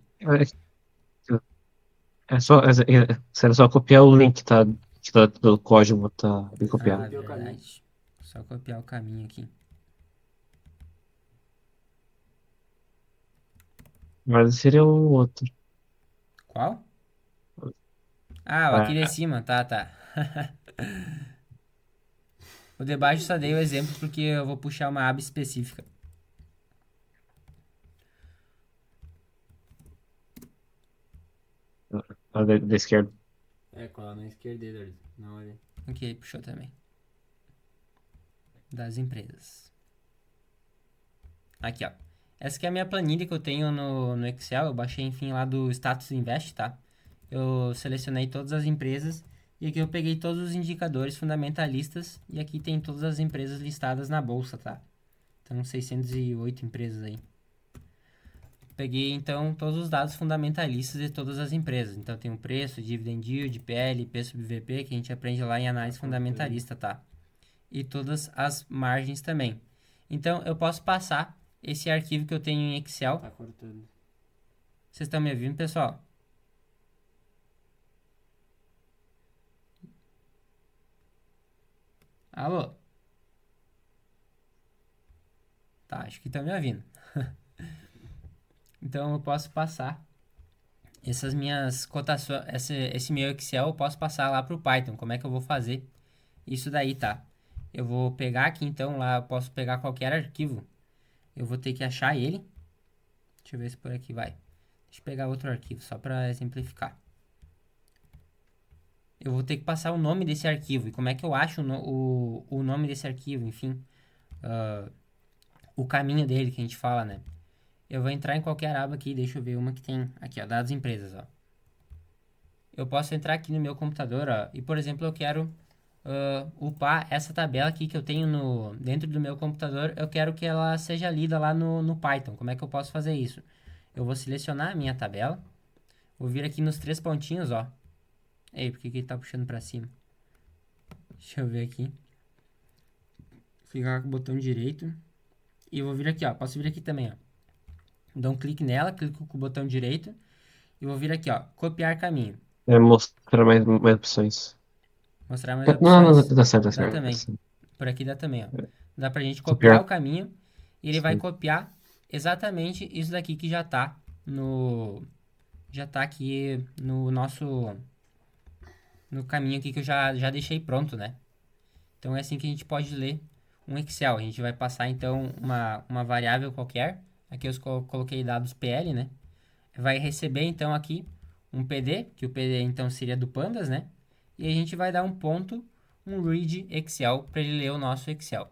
Será só copiar o link, tá? Que tá do código, tá bem Ah, copiado. Copiar o caminho. verdade. Só copiar o caminho aqui. Mas seria o outro. Qual? Ah, o aqui de Ah, cima, tá. O de baixo só dei o exemplo porque eu vou puxar uma aba específica. da esquerda. Colar na esquerda, Eduardo. Na hora. Ok, puxou também. Das empresas. Aqui, ó. Essa aqui é a minha planilha que eu tenho no Excel. Eu baixei, enfim, lá do Status Invest, tá? Eu selecionei todas as empresas e aqui eu peguei todos os indicadores fundamentalistas e aqui tem todas as empresas listadas na bolsa, tá? Então, 608 empresas aí. Peguei, então, todos os dados fundamentalistas de todas as empresas. Então, tem o preço, dividend yield, PL, P sobre VP, que a gente aprende lá em análise fundamentalista, tá? E todas as margens também. Então, eu posso passar esse arquivo que eu tenho em Excel. Tá cortando. Vocês estão me ouvindo, pessoal? Alô? Tá, acho que estão me ouvindo. Então, eu posso passar essas minhas cotações, esse meu Excel, eu posso passar lá para o Python. Como é que eu vou fazer isso daí, tá? Eu vou pegar aqui, então, lá, eu posso pegar qualquer arquivo. Eu vou ter que achar ele. Deixa eu ver se por aqui vai. Deixa eu pegar outro arquivo, só para exemplificar. Eu vou ter que passar o nome desse arquivo. E como é que eu acho o nome desse arquivo, enfim. O caminho dele que a gente fala, né? Eu vou entrar em qualquer aba aqui, deixa eu ver uma que tem aqui, ó, dados empresas, ó. Eu posso entrar aqui no meu computador, ó, e por exemplo, eu quero upar essa tabela aqui que eu tenho dentro do meu computador, eu quero que ela seja lida lá no Python. Como é que eu posso fazer isso? Eu vou selecionar a minha tabela, vou vir aqui nos 3 pontinhos, ó. Ei, por que ele tá puxando pra cima? Deixa eu ver aqui. Clicar com o botão direito. E eu vou vir aqui, ó. Posso vir aqui também, ó. Dou um clique nela, clico com o botão direito. E vou vir aqui, ó. Copiar caminho. Mostrar mais opções. Mostrar mais Não, não, opções. dá certo, dá Dá certo. também. Por aqui dá também, ó. Dá pra gente copiar o Copiar. caminho. E ele vai Sim. copiar exatamente isso daqui que já tá aqui no nosso... No caminho aqui que eu já deixei pronto, né? Então é assim que a gente pode ler um Excel. A gente vai passar então uma variável qualquer. Aqui eu coloquei dados PL, né? Vai receber então aqui um PD, que o PD então seria do Pandas, né? E a gente vai dar um ponto, um read Excel para ele ler o nosso Excel.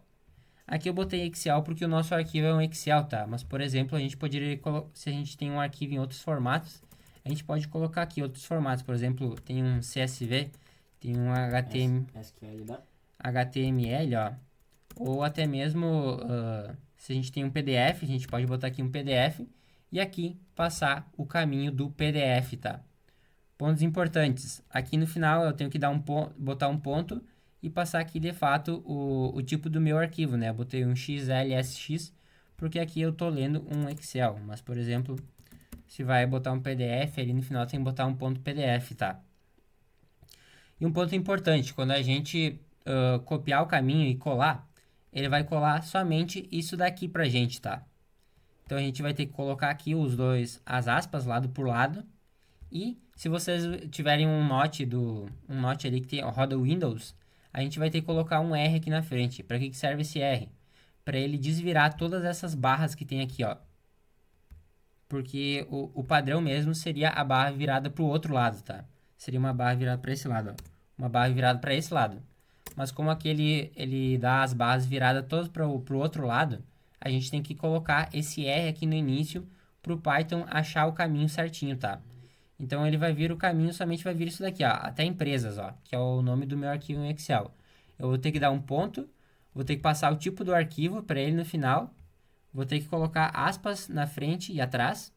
Aqui eu botei Excel porque o nosso arquivo é um Excel, tá? Mas por exemplo, a gente poderia se a gente tem um arquivo em outros formatos, a gente pode colocar aqui outros formatos. Por exemplo, tem um CSV, tem um SQL dá? HTML, ó, ou até mesmo se a gente tem um PDF, a gente pode botar aqui um PDF e aqui passar o caminho do PDF, tá? Pontos importantes. Aqui no final eu tenho que botar um ponto e passar aqui de fato o tipo do meu arquivo, né? Eu botei um XLSX porque aqui eu tô lendo um Excel, mas por exemplo, se vai botar um PDF, ali no final tem que botar um ponto PDF, tá? E um ponto importante, quando a gente copiar o caminho e colar, ele vai colar somente isso daqui pra gente, tá? Então a gente vai ter que colocar aqui as aspas lado por lado. E se vocês tiverem um note ali que roda Windows, a gente vai ter que colocar um R aqui na frente. Para que serve esse R? Para ele desvirar todas essas barras que tem aqui, ó. Porque o padrão mesmo seria a barra virada para o outro lado, tá? Seria uma barra virada para esse lado, ó. Uma barra virada para esse lado. Mas como aqui ele dá as barras viradas todas para o outro lado, a gente tem que colocar esse R aqui no início para o Python achar o caminho certinho, tá? Então ele vai vir o caminho, somente vai vir isso daqui, ó, até empresas, ó, que é o nome do meu arquivo em Excel. Eu vou ter que dar um ponto, vou ter que passar o tipo do arquivo para ele no final, vou ter que colocar aspas na frente e atrás,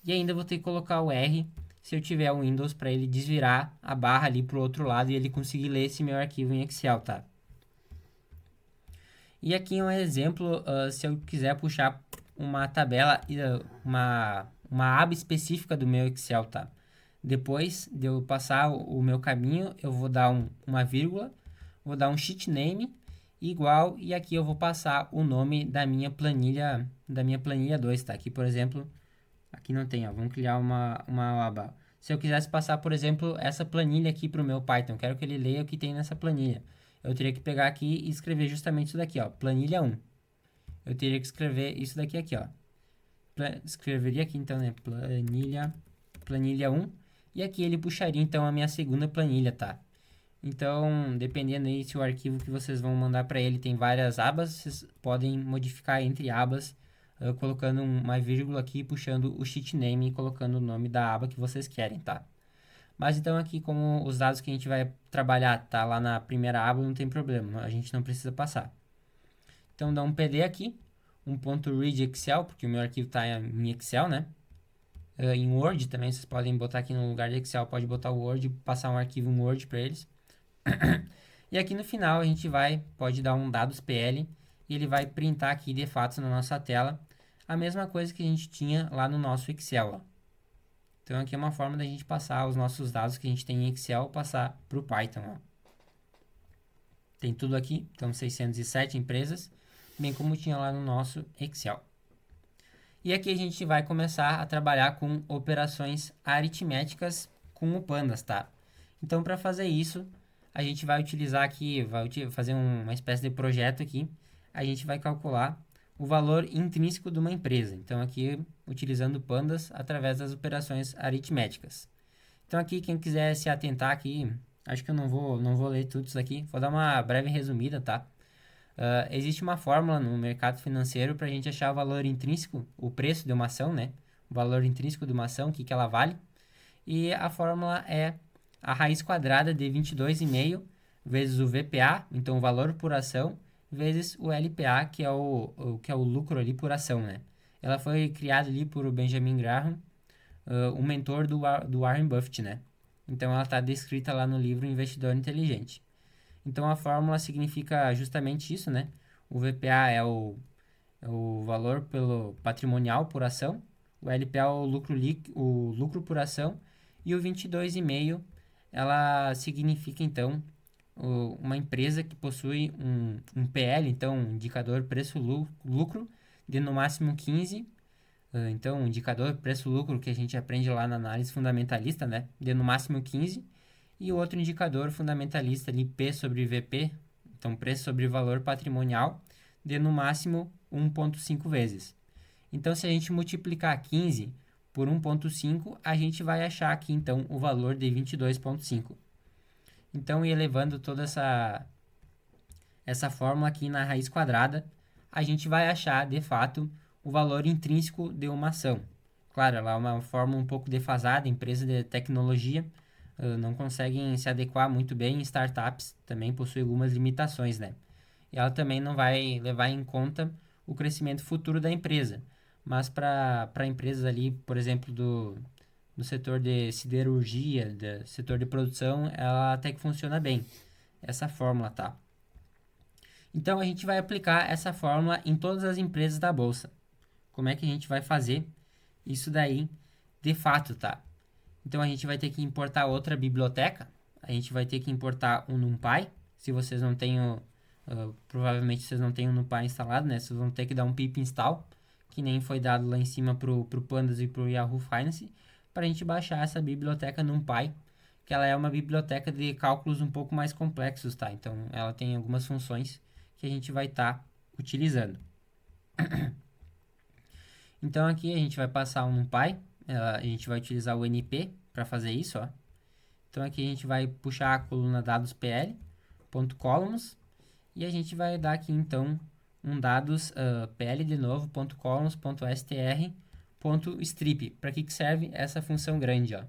e ainda vou ter que colocar o R se eu tiver o Windows para ele desvirar a barra ali pro outro lado e ele conseguir ler esse meu arquivo em Excel, tá? E aqui é um exemplo, se eu quiser puxar uma tabela, uma aba específica do meu Excel, tá? Depois de eu passar o meu caminho, eu vou dar uma vírgula, vou dar um sheet name igual, e aqui eu vou passar o nome da minha planilha 2, tá? Aqui, por exemplo, aqui não tem, ó, vamos criar uma aba. Se eu quisesse passar, por exemplo, essa planilha aqui para o meu Python, quero que ele leia o que tem nessa planilha. Eu teria que pegar aqui e escrever justamente isso daqui, ó, planilha 1. Eu teria que escrever isso daqui, ó. Escreveria aqui, então, né, planilha 1. E aqui ele puxaria, então, a minha segunda planilha, tá? Então, dependendo aí se o arquivo que vocês vão mandar para ele tem várias abas, vocês podem modificar entre abas, colocando uma vírgula aqui, puxando o sheet name e colocando o nome da aba que vocês querem, tá? Mas então aqui, como os dados que a gente vai trabalhar tá lá na primeira aba, não tem problema, a gente não precisa passar. Então, dá um PD aqui, um ponto .read Excel, porque o meu arquivo está em Excel, né? Em Word também, vocês podem botar aqui no lugar de Excel, pode botar o Word e passar um arquivo em Word para eles. E aqui no final a gente pode dar um dados PL e ele vai printar aqui de fato na nossa tela a mesma coisa que a gente tinha lá no nosso Excel, ó. Então aqui é uma forma da gente passar os nossos dados que a gente tem em Excel, passar para o Python, ó. Tem tudo aqui, então 607 empresas, bem como tinha lá no nosso Excel. E aqui a gente vai começar a trabalhar com operações aritméticas com o Pandas, tá? Então, para fazer isso, a gente vai utilizar aqui, fazer uma espécie de projeto aqui. A gente vai calcular o valor intrínseco de uma empresa. Então, aqui, utilizando pandas através das operações aritméticas. Então, aqui, quem quiser se atentar aqui, acho que eu não vou ler tudo isso aqui, vou dar uma breve resumida, tá? Existe uma fórmula no mercado financeiro para a gente achar o valor intrínseco, o preço de uma ação, né? O valor intrínseco de uma ação, o que ela vale. E a fórmula é a raiz quadrada de 22,5 vezes o VPA, então o valor por ação, vezes o LPA, que é o lucro ali por ação, né? Ela foi criada ali por Benjamin Graham, o mentor do Warren Buffett, né? Então ela está descrita lá no livro Investidor Inteligente. Então a fórmula significa justamente isso, né? O VPA é o valor pelo patrimonial por ação, o LPA é o lucro por ação, e o 22,5 ela significa então uma empresa que possui um PL, então um indicador preço-lucro, de no máximo 15. Então, um indicador preço-lucro que a gente aprende lá na análise fundamentalista, né? De no máximo 15. E o outro indicador fundamentalista ali, P sobre VP, então preço sobre valor patrimonial, de no máximo 1,5 vezes. Então, se a gente multiplicar 15 por 1,5, a gente vai achar aqui, então, o valor de 22,5. Então, elevando toda essa fórmula aqui na raiz quadrada, a gente vai achar, de fato, o valor intrínseco de uma ação. Claro, ela é uma fórmula um pouco defasada, empresas de tecnologia não conseguem se adequar muito bem, startups também possuem algumas limitações, né? E ela também não vai levar em conta o crescimento futuro da empresa. Mas para empresas ali, por exemplo, do setor de siderurgia, do setor de produção, ela até que funciona bem. Essa fórmula, tá? Então a gente vai aplicar essa fórmula em todas as empresas da bolsa. Como é que a gente vai fazer isso daí de fato, tá? Então a gente vai ter que importar outra biblioteca. A gente vai ter que importar o NumPy. Se vocês não têm provavelmente vocês não têm o NumPy instalado, né? Vocês vão ter que dar um pip install, que nem foi dado lá em cima pro Pandas e pro Yahoo Finance, para a gente baixar essa biblioteca NumPy, que ela é uma biblioteca de cálculos um pouco mais complexos, tá? Então ela tem algumas funções que a gente vai estar utilizando. Então aqui a gente vai passar um NumPy, a gente vai utilizar o NP para fazer isso, ó. Então aqui a gente vai puxar a coluna dados PL, ponto columns, e a gente vai dar aqui então um dados PL de novo, ponto columns, ponto str, ponto strip. Para que serve essa função grande, ó?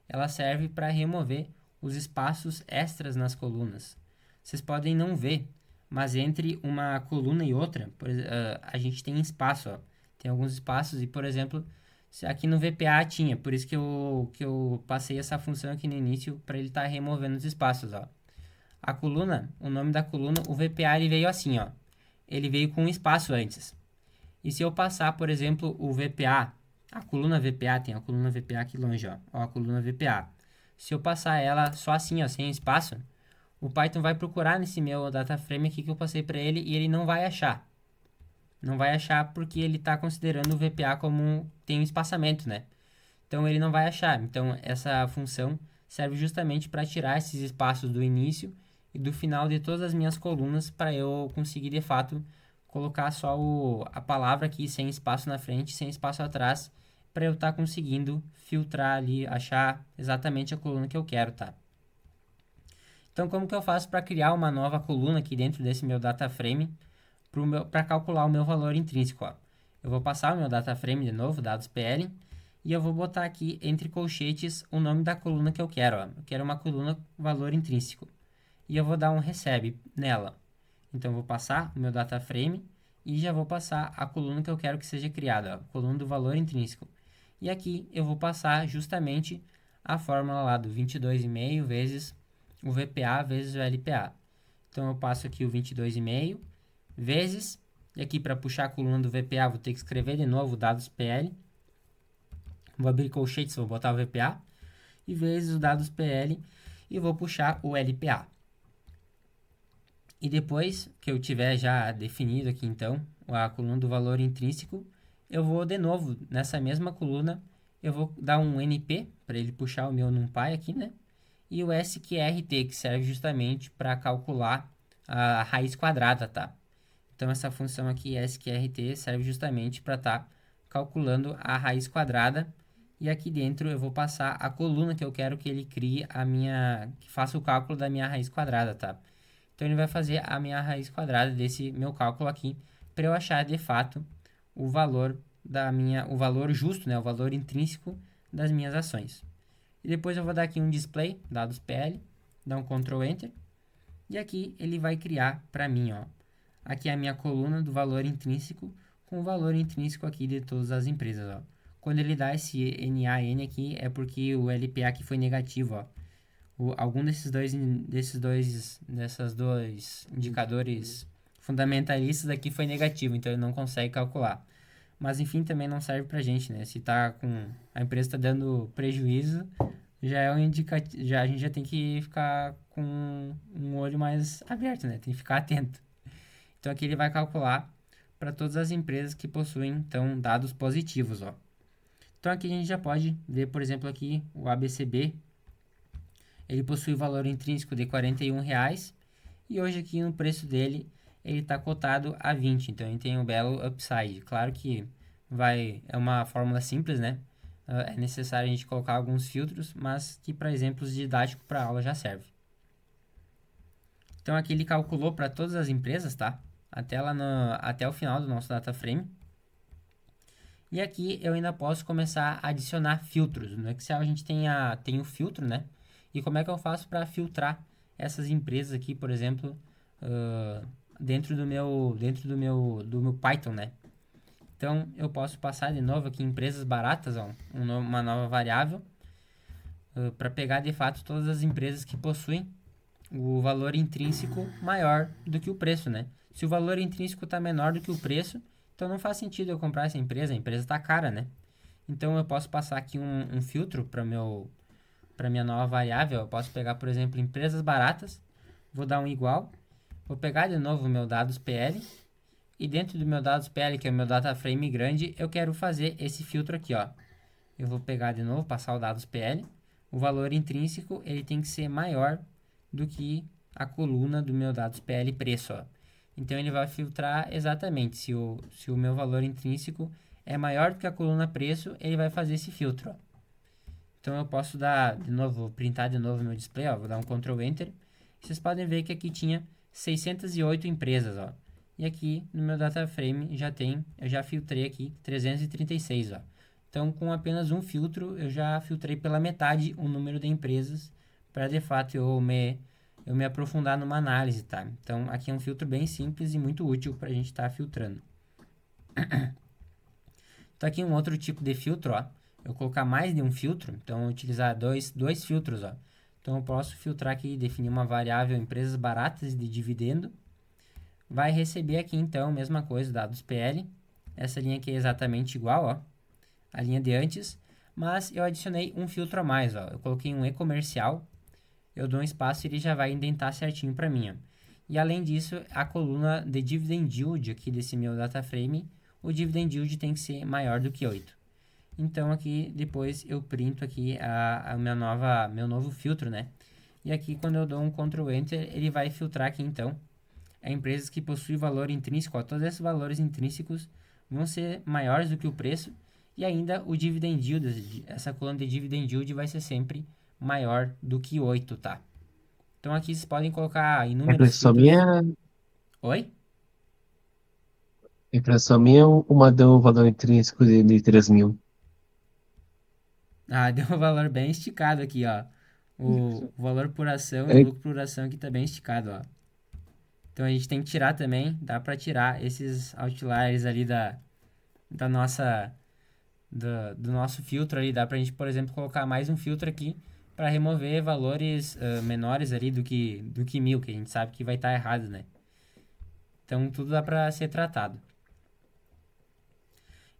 Ela serve para remover os espaços extras nas colunas. Vocês podem não ver, mas entre uma coluna e outra, a gente tem espaço, ó. Tem alguns espaços e, por exemplo, aqui no VPA tinha, por isso que eu passei essa função aqui no início para ele estar removendo os espaços, ó. A coluna, o nome da coluna, o VPA ele veio assim, ó. Ele veio com um espaço antes. E se eu passar, por exemplo, o VPA, a coluna VPA, tem a coluna VPA aqui longe, ó. Ó, a coluna VPA. Se eu passar ela só assim, ó, sem espaço, o Python vai procurar nesse meu data frame aqui que eu passei para ele e ele não vai achar. Não vai achar porque ele está considerando o VPA como tem um espaçamento, né? Então ele não vai achar. Então essa função serve justamente para tirar esses espaços do início e do final de todas as minhas colunas para eu conseguir de fato colocar só a palavra aqui sem espaço na frente, sem espaço atrás, para eu estar conseguindo filtrar ali, achar exatamente a coluna que eu quero, tá? Então como que eu faço para criar uma nova coluna aqui dentro desse meu data frame para calcular o meu valor intrínseco, ó? Eu vou passar o meu data frame de novo, dados PL, e eu vou botar aqui entre colchetes o nome da coluna que eu quero, ó. Eu quero uma coluna valor intrínseco. E eu vou dar um recebe nela. Então eu vou passar o meu data frame e já vou passar a coluna que eu quero que seja criada, ó, coluna do valor intrínseco. E aqui eu vou passar justamente a fórmula lá do 22,5 vezes o VPA vezes o LPA. Então eu passo aqui o 22,5 vezes, e aqui para puxar a coluna do VPA vou ter que escrever de novo dados PL. Vou abrir colchetes, vou botar o VPA, e vezes os dados PL, e vou puxar o LPA. E depois que eu tiver já definido aqui então a coluna do valor intrínseco, eu vou de novo nessa mesma coluna, eu vou dar um NP para ele puxar o meu NumPy aqui, né? E o SQRT, que serve justamente para calcular a raiz quadrada, tá? Então, essa função aqui, sqrt, serve justamente para estar calculando a raiz quadrada. E aqui dentro eu vou passar a coluna que eu quero que ele crie que faça o cálculo da minha raiz quadrada, tá? Então, ele vai fazer a minha raiz quadrada desse meu cálculo aqui, para eu achar de fato o valor o valor justo, né? O valor intrínseco das minhas ações. E depois eu vou dar aqui um display, dados PL, dar um Ctrl Enter. E aqui ele vai criar para mim, ó. Aqui é a minha coluna do valor intrínseco, com o valor intrínseco aqui de todas as empresas, ó. Quando ele dá esse NaN aqui, é porque o LPA aqui foi negativo, ó. Algum desses dois indicadores fundamentalistas aqui foi negativo, então ele não consegue calcular. Mas enfim, também não serve pra gente, né? Se a empresa está dando prejuízo, já é um indicativo, a gente já tem que ficar com um olho mais aberto, né? Tem que ficar atento. Então aqui ele vai calcular para todas as empresas que possuem então dados positivos, ó. Então aqui a gente já pode ver, por exemplo, aqui o ABCB, ele possui valor intrínseco de R$ 41,00 e hoje aqui no preço dele ele está cotado a 20, então ele tem um belo upside. Claro que é uma fórmula simples, né? É necessário a gente colocar alguns filtros, mas que para exemplos didáticos para aula já serve. Então aqui ele calculou para todas as empresas, tá? Até o final do nosso data frame. E aqui eu ainda posso começar a adicionar filtros. No Excel a gente tem o filtro, né? E como é que eu faço para filtrar essas empresas aqui, por exemplo, dentro do meu Python, né? Então, eu posso passar de novo aqui empresas baratas, ó, uma nova variável, para pegar de fato todas as empresas que possuem o valor intrínseco maior do que o preço, né? Se o valor intrínseco está menor do que o preço, então não faz sentido eu comprar essa empresa, a empresa está cara, né? Então, eu posso passar aqui um filtro para minha nova variável. Eu posso pegar, por exemplo, empresas baratas, vou dar um igual, vou pegar de novo o meu dados PL, e dentro do meu dados PL, que é o meu data frame grande, eu quero fazer esse filtro aqui, ó. Eu vou pegar de novo, passar o dados PL, o valor intrínseco, ele tem que ser maior do que a coluna do meu dados PL preço, ó. Então, ele vai filtrar exatamente, se o meu valor intrínseco é maior do que a coluna preço, ele vai fazer esse filtro, ó. Então, eu posso dar, de novo, printar de novo meu display, ó. Vou dar um Ctrl Enter. Vocês podem ver que aqui tinha 608 empresas, ó. E aqui no meu data frame eu já filtrei aqui 336, ó. Então, com apenas um filtro, eu já filtrei pela metade o número de empresas para, de fato, eu me aprofundar numa análise, tá? Então, aqui é um filtro bem simples e muito útil para a gente estar filtrando. Então, aqui um outro tipo de filtro, ó. Eu colocar mais de um filtro, então, utilizar dois filtros, ó. Então, eu posso filtrar aqui, definir uma variável empresas baratas de dividendo. Vai receber aqui, então, mesma coisa, dados PL. Essa linha aqui é exatamente igual, ó, a linha de antes, mas eu adicionei um filtro a mais, ó. Eu coloquei um e-comercial, eu dou um espaço e ele já vai indentar certinho para mim, ó. E além disso, a coluna de dividend yield aqui desse meu data frame, o dividend yield tem que ser maior do que 8. Então, aqui, depois eu printo aqui meu novo filtro, né? E aqui, quando eu dou um Ctrl Enter, ele vai filtrar aqui, então, empresas que possuem valor intrínseco, ó, todos esses valores intrínsecos vão ser maiores do que o preço, e ainda o dividend yield, essa coluna de dividend yield vai ser sempre maior do que 8, tá? Então aqui vocês podem colocar A inúmeros impressão filtros. minha, Oi? a impressão minha, uma deu um valor intrínseco de 3.000. Ah, deu um valor bem esticado aqui, ó. O valor por ação e o É, lucro por ação aqui tá bem esticado, ó. Então a gente tem que tirar também, dá para tirar esses outliers ali da nossa do nosso filtro ali, dá pra gente, por exemplo, colocar mais um filtro aqui para remover valores menores ali do que 1.000, que a gente sabe que vai estar errado, né? Então tudo dá para ser tratado.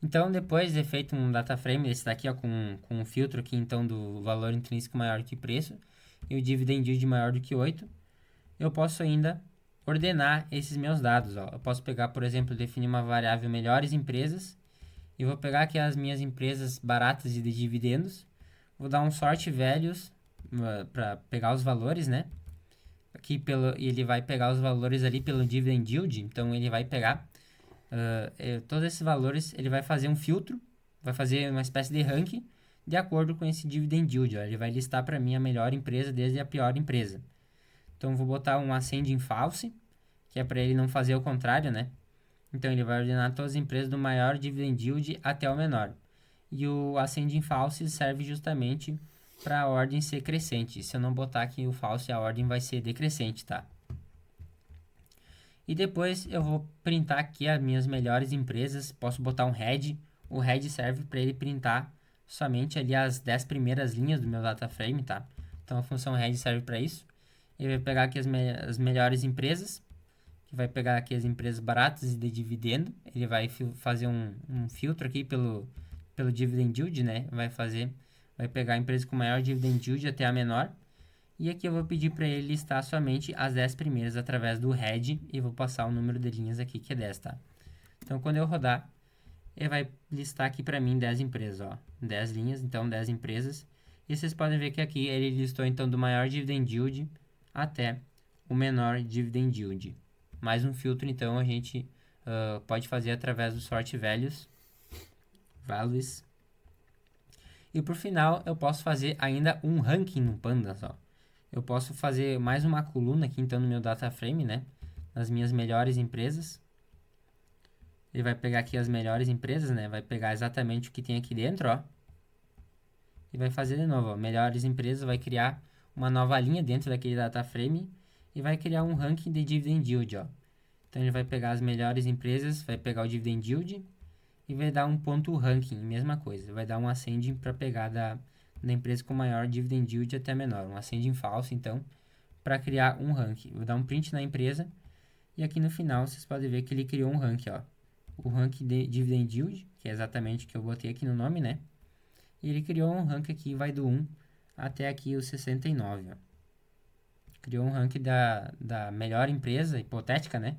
Então, depois de feito um data frame desse daqui, ó, com um filtro aqui, então, do valor intrínseco maior que preço e o dividend yield maior do que 8, eu posso ainda ordenar esses meus dados, ó. Eu posso pegar, por exemplo, definir uma variável melhores empresas e vou pegar aqui as minhas empresas baratas e de dividendos, vou dar um sort values para pegar os valores, né? aqui ele vai pegar os valores ali pelo dividend yield, então ele vai pegar todos esses valores, ele vai fazer um filtro, vai fazer uma espécie de ranking de acordo com esse dividend yield, ó. Ele vai listar para mim a melhor empresa desde a pior empresa. Então, vou botar um ascending false, que é para ele não fazer o contrário, né? Então, ele vai ordenar todas as empresas do maior dividend yield até o menor. E o ascending false serve justamente para a ordem ser crescente. Se eu não botar aqui o false, a ordem vai ser decrescente, tá? E depois eu vou printar aqui as minhas melhores empresas. Posso botar um head. O head serve para ele printar somente ali as 10 primeiras linhas do meu data frame, tá? Então a função head serve para isso. Ele vai pegar aqui as melhores empresas, que vai pegar aqui as empresas baratas e de dividendo. Ele vai fazer um filtro aqui pelo dividend yield, né? Vai pegar a empresa com maior dividend yield até a menor. E aqui eu vou pedir para ele listar somente as 10 primeiras através do head e vou passar o número de linhas aqui, que é 10, tá? Então, quando eu rodar, ele vai listar aqui para mim 10 empresas, ó. 10 linhas, então 10 empresas. E vocês podem ver que aqui ele listou então do maior dividend yield até o menor dividend yield. Mais um filtro, então, a gente pode fazer através do sort values. E por final, eu posso fazer ainda um ranking no Pandas, ó. Eu posso fazer mais uma coluna aqui, então, no meu data frame, né? Nas minhas melhores empresas. Ele vai pegar aqui as melhores empresas, né? Vai pegar exatamente o que tem aqui dentro, ó. E vai fazer de novo, ó. Melhores empresas, vai criar uma nova linha dentro daquele data frame e vai criar um ranking de dividend yield, ó. Então, ele vai pegar as melhores empresas, vai pegar o dividend yield e vai dar um ponto ranking, mesma coisa. Vai dar um ascending para pegar da empresa com maior dividend yield até menor. Um ascending falso, então, para criar um ranking. Vou dar um print na empresa e aqui no final vocês podem ver que ele criou um ranking, ó. O ranking de dividend yield, que é exatamente o que eu botei aqui no nome, né? E ele criou um ranking aqui, vai do 1 até aqui o 69, ó. Criou um ranking da melhor empresa, hipotética, né?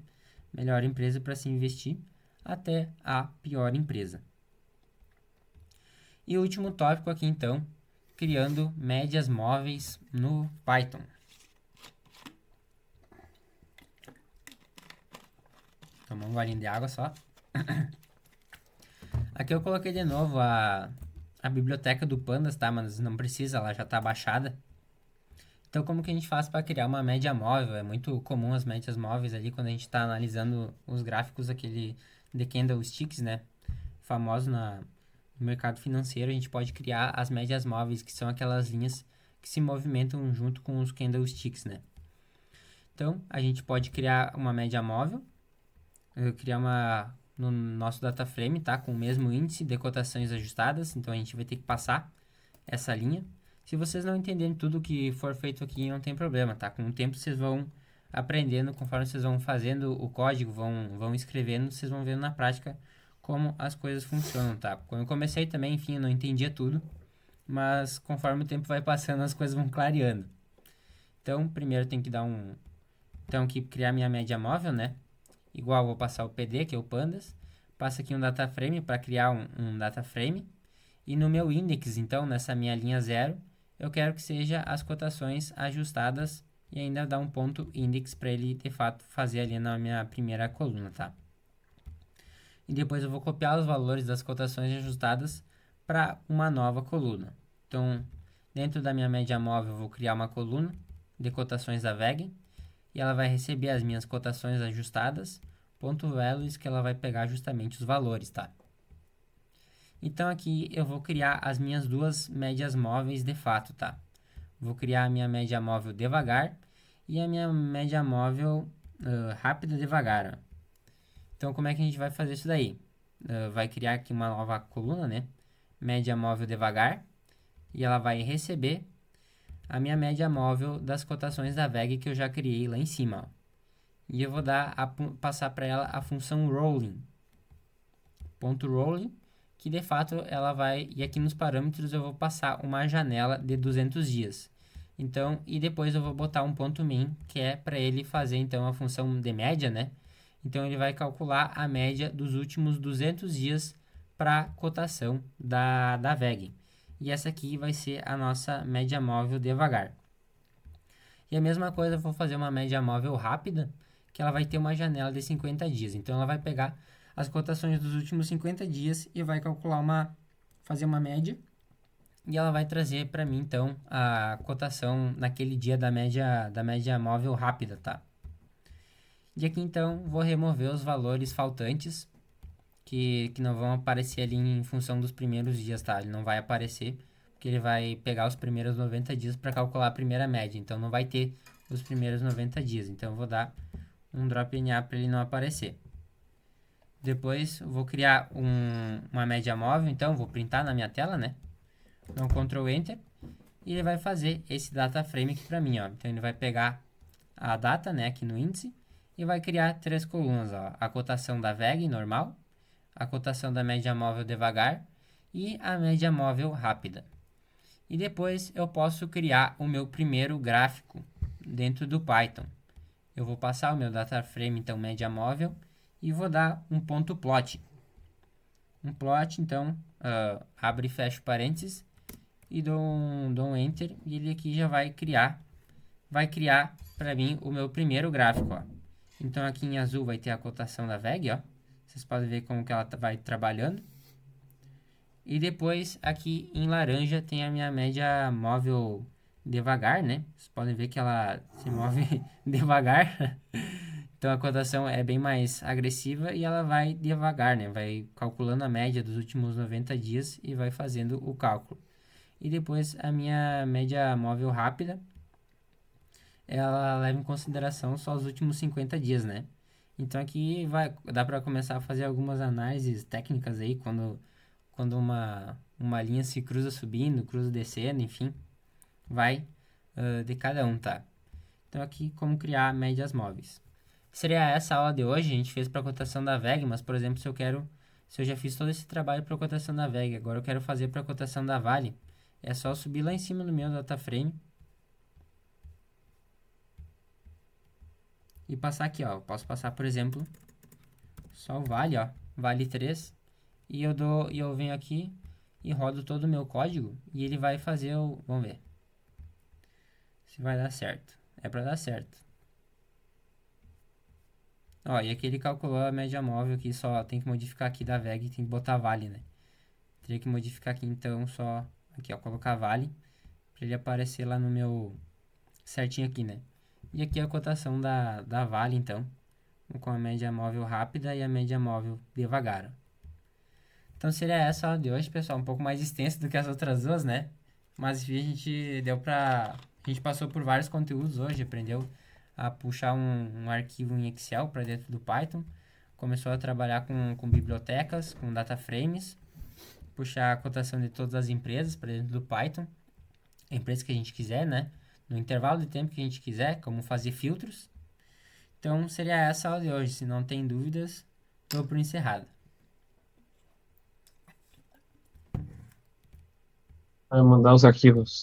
Melhor empresa para se investir até a pior empresa. E o último tópico aqui, então, criando médias móveis no Python. Tomar um golinho de água só. Aqui eu coloquei de novo a biblioteca do Pandas, tá? Mas não precisa, ela já está baixada. Então, como que a gente faz para criar uma média móvel? É muito comum as médias móveis ali quando a gente está analisando os gráficos aquele de candlesticks, né? Famoso no mercado financeiro, a gente pode criar as médias móveis, que são aquelas linhas que se movimentam junto com os candlesticks, né? Então, a gente pode criar uma média móvel, criar uma no nosso data frame, tá? Com o mesmo índice de cotações ajustadas, então a gente vai ter que passar essa linha. Se vocês não entenderem tudo que for feito aqui, não tem problema, tá? Com o tempo vocês vão aprendendo, conforme vocês vão fazendo o código, vão escrevendo, vocês vão vendo na prática como as coisas funcionam, tá? Quando eu comecei também, enfim, eu não entendia tudo, mas conforme o tempo vai passando, as coisas vão clareando. Então, primeiro tem que dar então, aqui criar minha média móvel, né? Igual, vou passar o PD, que é o Pandas. Passo aqui um data frame para criar um data frame. E no meu index, então, nessa minha linha 0, eu quero que seja as cotações ajustadas e ainda dar um ponto index para ele, de fato, fazer ali na minha primeira coluna, tá? E depois eu vou copiar os valores das cotações ajustadas para uma nova coluna. Então, dentro da minha média móvel, eu vou criar uma coluna de cotações da VEG e ela vai receber as minhas cotações ajustadas, ponto values, que ela vai pegar justamente os valores, tá? Então aqui eu vou criar as minhas duas médias móveis de fato, tá? Vou criar a minha média móvel devagar e a minha média móvel rápida devagar, ó. Então como é que a gente vai fazer isso daí? Vai criar aqui uma nova coluna, né? Média móvel devagar e ela vai receber a minha média móvel das cotações da VEG que eu já criei lá em cima, ó. E eu vou passar para ela a função rolling. Ponto rolling, que de fato ela vai... E aqui nos parâmetros eu vou passar uma janela de 200 dias. Então, e depois eu vou botar um ponto min, que é para ele fazer então a função de média, né? Então ele vai calcular a média dos últimos 200 dias para cotação da VEG. E essa aqui vai ser a nossa média móvel devagar. E a mesma coisa, eu vou fazer uma média móvel rápida, que ela vai ter uma janela de 50 dias. Então, ela vai pegar as cotações dos últimos 50 dias e vai calcular fazer uma média. E ela vai trazer para mim, então, a cotação naquele dia da média móvel rápida, tá? E aqui, então, vou remover os valores faltantes que não vão aparecer ali em função dos primeiros dias, tá? Ele não vai aparecer, porque ele vai pegar os primeiros 90 dias para calcular a primeira média. Então, não vai ter os primeiros 90 dias. Então, eu vou dar um drop NA para ele não aparecer. Depois, eu vou criar uma média móvel. Então, vou printar na minha tela, né? Dá um Ctrl Enter. E ele vai fazer esse data frame aqui para mim, ó. Então, ele vai pegar a data, né, aqui no índice. E vai criar 3 colunas, ó. A cotação da VEG normal, a cotação da média móvel devagar e a média móvel rápida. E depois eu posso criar o meu primeiro gráfico dentro do Python. Eu vou passar o meu data frame, então média móvel, e vou dar um ponto plot. Um plot, então, abre e fecha parênteses e dou um enter e ele aqui já vai criar para mim o meu primeiro gráfico, ó. Então aqui em azul vai ter a cotação da VEG, ó. Vocês podem ver como que ela vai trabalhando. E depois aqui em laranja tem a minha média móvel devagar, né? Vocês podem ver que ela se move devagar. Então a cotação é bem mais agressiva e ela vai devagar, né? Vai calculando a média dos últimos 90 dias e vai fazendo o cálculo. E depois a minha média móvel rápida, ela leva em consideração só os últimos 50 dias, né? Então aqui dá para começar a fazer algumas análises técnicas aí quando uma linha se cruza subindo, cruza descendo, enfim, vai de cada um, tá? Então aqui como criar médias móveis. Seria essa a aula de hoje, a gente fez para cotação da VEG, mas por exemplo, se eu já fiz todo esse trabalho para cotação da VEG, agora eu quero fazer para cotação da Vale, é só subir lá em cima no meu data frame e passar aqui, ó. Eu posso passar, por exemplo, só o Vale, ó, Vale 3, e eu venho aqui e rodo todo o meu código e ele vai fazer vamos ver se vai dar certo. É para dar certo. Ó, e aqui ele calculou a média móvel aqui, só tem que modificar aqui da VEG, tem que botar Vale, né? Teria que modificar aqui então só aqui, ó, colocar Vale para ele aparecer lá no meu certinho aqui, né? E aqui a cotação da Vale, então, com a média móvel rápida e a média móvel devagar. Então seria essa a aula de hoje, pessoal, um pouco mais extensa do que as outras duas, né? Mas enfim, a gente passou por vários conteúdos hoje, aprendeu a puxar um arquivo em Excel para dentro do Python, começou a trabalhar com bibliotecas, com data frames, puxar a cotação de todas as empresas para dentro do Python, a empresa que a gente quiser, né? No intervalo de tempo que a gente quiser, como fazer filtros. Então seria essa a aula de hoje. Se não tem dúvidas, estou por encerrado. Vai mandar os arquivos.